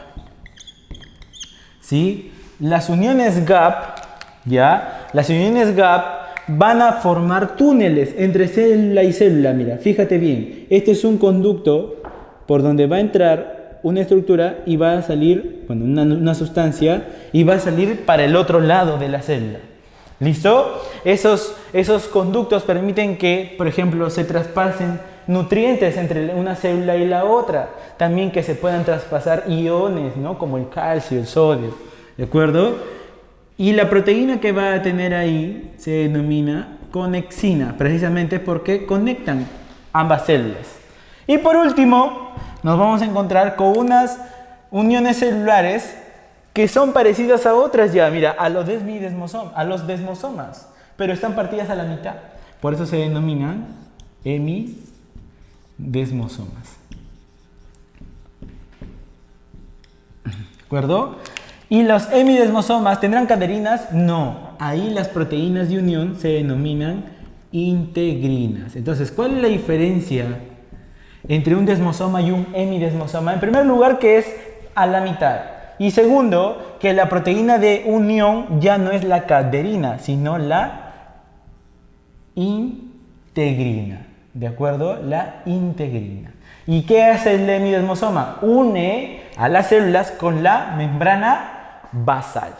¿Sí? Las uniones gap, ¿ya? Las uniones gap van a formar túneles entre célula y célula. Mira, fíjate bien. Este es un conducto por donde va a entrar una estructura y va a salir, bueno, una sustancia, y va a salir para el otro lado de la célula. ¿Listo? Esos conductos permiten que, por ejemplo, se traspasen nutrientes entre una célula y la otra. También que se puedan traspasar iones, ¿no? Como el calcio, el sodio. ¿De acuerdo? Y la proteína que va a tener ahí se denomina conexina, precisamente porque conectan ambas células. Y por último, nos vamos a encontrar con unas uniones celulares que son parecidas a otras ya, mira, a los desmosomas, pero están partidas a la mitad. Por eso se denominan hemidesmosomas. ¿De acuerdo? ¿Y los hemidesmosomas tendrán caderinas? No. Ahí las proteínas de unión se denominan integrinas. Entonces, ¿cuál es la diferencia entre un desmosoma y un hemidesmosoma? En primer lugar, que es a la mitad. Y segundo, que la proteína de unión ya no es la caderina, sino la integrina. ¿De acuerdo? La integrina. ¿Y qué hace el hemidesmosoma? Une a las células con la membrana basal.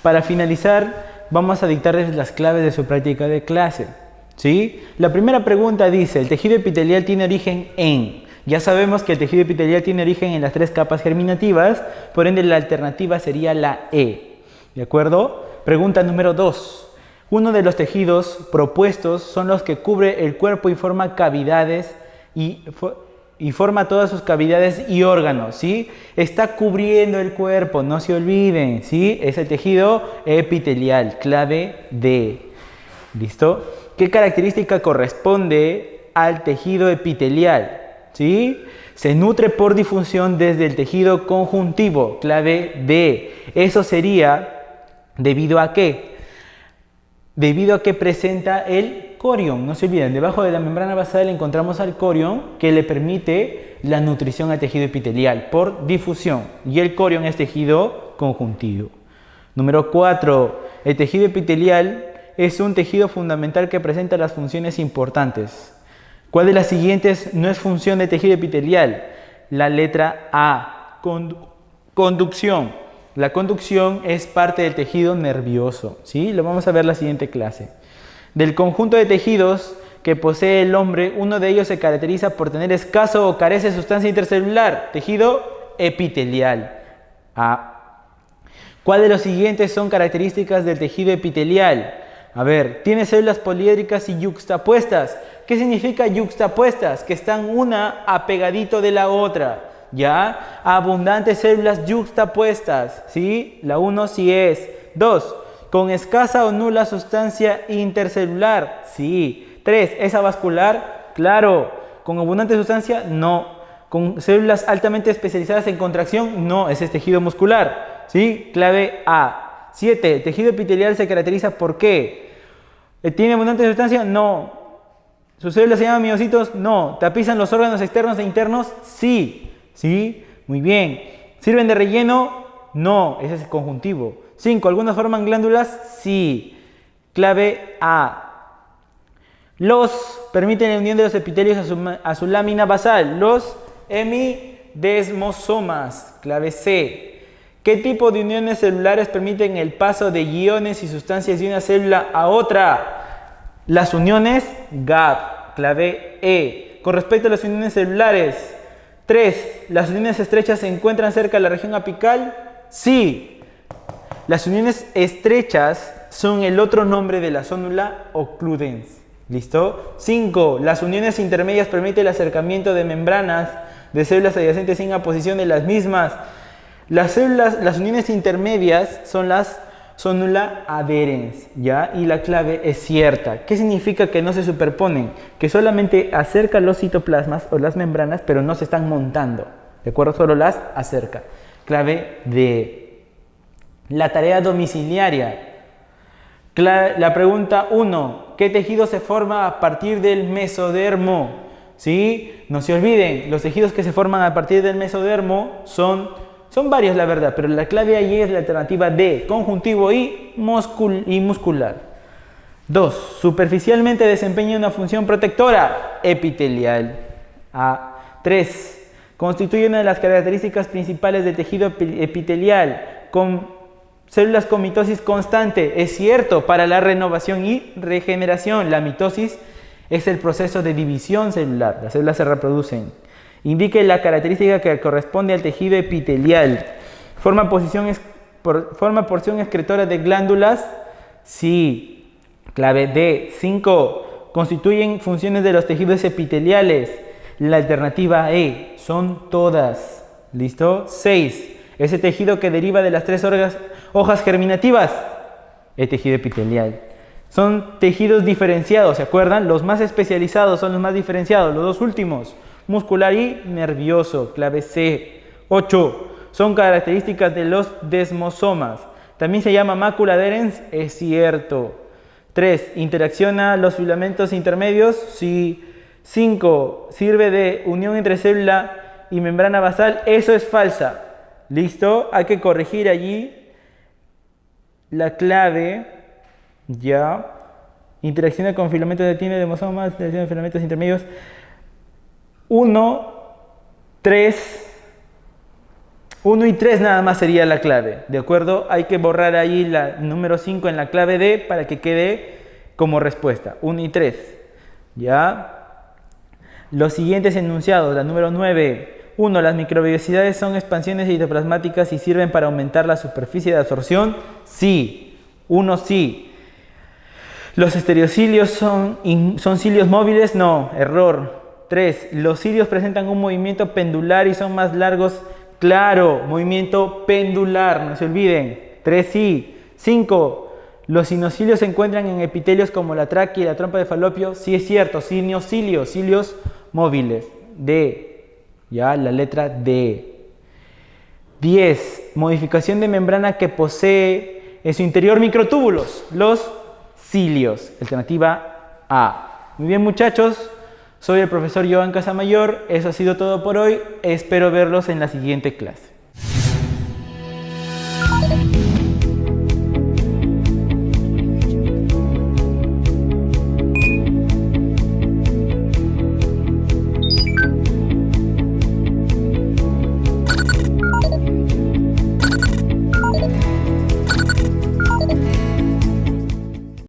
Para finalizar, vamos a dictarles las claves de su práctica de clase. ¿Sí? La primera pregunta dice, ¿el tejido epitelial tiene origen en? Ya sabemos que el tejido epitelial tiene origen en las 3 capas germinativas, por ende la alternativa sería la E. ¿De acuerdo? Pregunta número 2. Uno de los tejidos propuestos son los que cubre el cuerpo y forma cavidades y forma todas sus cavidades y órganos, ¿sí? Está cubriendo el cuerpo, no se olviden, ¿sí? Es el tejido epitelial, clave D. ¿Listo? ¿Qué característica corresponde al tejido epitelial? ¿Sí? Se nutre por difusión desde el tejido conjuntivo, clave D. Eso sería debido a ¿qué? Debido a que presenta el corión. No se olviden, debajo de la membrana basal encontramos al corión que le permite la nutrición al tejido epitelial por difusión. Y el corión es tejido conjuntivo. Número 4. El tejido epitelial es un tejido fundamental que presenta las funciones importantes. ¿Cuál de las siguientes no es función del tejido epitelial? La letra A, conducción. La conducción es parte del tejido nervioso, ¿sí? Lo vamos a ver en la siguiente clase. Del conjunto de tejidos que posee el hombre, uno de ellos se caracteriza por tener escaso o carece de sustancia intercelular, tejido epitelial. A. ¿Cuál de los siguientes son características del tejido epitelial? A ver, tiene células poliédricas y yuxtapuestas. ¿Qué significa yuxtapuestas? Que están una apegadito de la otra. ¿Ya? Abundantes células yuxtapuestas. ¿Sí? La 1 sí es. 2. Con escasa o nula sustancia intercelular. Sí. 3. ¿Es avascular? Claro. ¿Con abundante sustancia? No. ¿Con células altamente especializadas en contracción? No. Ese es tejido muscular. ¿Sí? Clave A. 7. ¿El tejido epitelial se caracteriza por qué? ¿Tiene abundante sustancia? No. ¿Sus células se llaman miocitos? No. ¿Tapizan los órganos externos e internos? Sí. ¿Sí? Muy bien. ¿Sirven de relleno? No. Ese es el conjuntivo. 5. ¿Algunas forman glándulas? Sí. Clave A. Los permiten la unión de los epitelios a su lámina basal. Los hemidesmosomas. Clave C. ¿Qué tipo de uniones celulares permiten el paso de iones y sustancias de una célula a otra? Las uniones gap, clave E. Con respecto a las uniones celulares, 3. ¿Las uniones estrechas se encuentran cerca de la región apical? Sí. Las uniones estrechas son el otro nombre de la zónula ocludens. ¿Listo? 5. Las uniones intermedias permiten el acercamiento de membranas de células adyacentes sin oposición de las mismas. Las uniones intermedias son las zónula adherens, ¿ya? Y la clave es cierta. ¿Qué significa que no se superponen? Que solamente acercan los citoplasmas o las membranas, pero no se están montando. ¿De acuerdo? Solo las acerca. Clave D. La tarea domiciliaria. La pregunta 1. ¿Qué tejido se forma a partir del mesodermo? ¿Sí? No se olviden, los tejidos que se forman a partir del mesodermo son varios, la verdad, pero la clave allí es la alternativa D, conjuntivo y muscular. 2. Superficialmente desempeña una función protectora epitelial. 3. Constituye una de las características principales del tejido epitelial, con células con mitosis constante. Es cierto, para la renovación y regeneración, la mitosis es el proceso de división celular. Las células se reproducen. Indique la característica que corresponde al tejido epitelial. ¿Forma porción excretora de glándulas? Sí. Clave D. 5. ¿Constituyen funciones de los tejidos epiteliales? La alternativa E. Son todas. ¿Listo? 6. Ese tejido que deriva de las 3 hojas germinativas. El tejido epitelial. Son tejidos diferenciados, ¿se acuerdan? Los más especializados son los más diferenciados, los dos últimos. Muscular y nervioso, clave C. 8. Son características de los desmosomas. También se llama mácula adherens, es cierto. 3. ¿Interacciona los filamentos intermedios? Sí. 5. ¿Sirve de unión entre célula y membrana basal? Eso es falsa. ¿Listo? Hay que corregir allí la clave. Ya. Interacciona con filamentos de tiene demosomas, interacciona con filamentos intermedios. 1, 1 y 3 nada más sería la clave, ¿de acuerdo? Hay que borrar ahí la número 5 en la clave D para que quede como respuesta. 1 y 3, ¿ya? Los siguientes enunciados, la número 9. 1. Las microvellosidades son expansiones citoplasmáticas y sirven para aumentar la superficie de absorción. Sí. 1 sí. ¿Los estereocilios son cilios móviles? No, error. 3. ¿Los cilios presentan un movimiento pendular y son más largos? Claro, movimiento pendular, no se olviden. 3 sí. 5. ¿Los sinocilios se encuentran en epitelios como la tráquea y la trompa de Falopio? Sí es cierto, sinocilios, cilios móviles. D, ya la letra D. 10. Modificación de membrana que posee en su interior microtúbulos, los cilios. Alternativa A. Muy bien, muchachos. Soy el profesor Joan Casamayor, eso ha sido todo por hoy, espero verlos en la siguiente clase.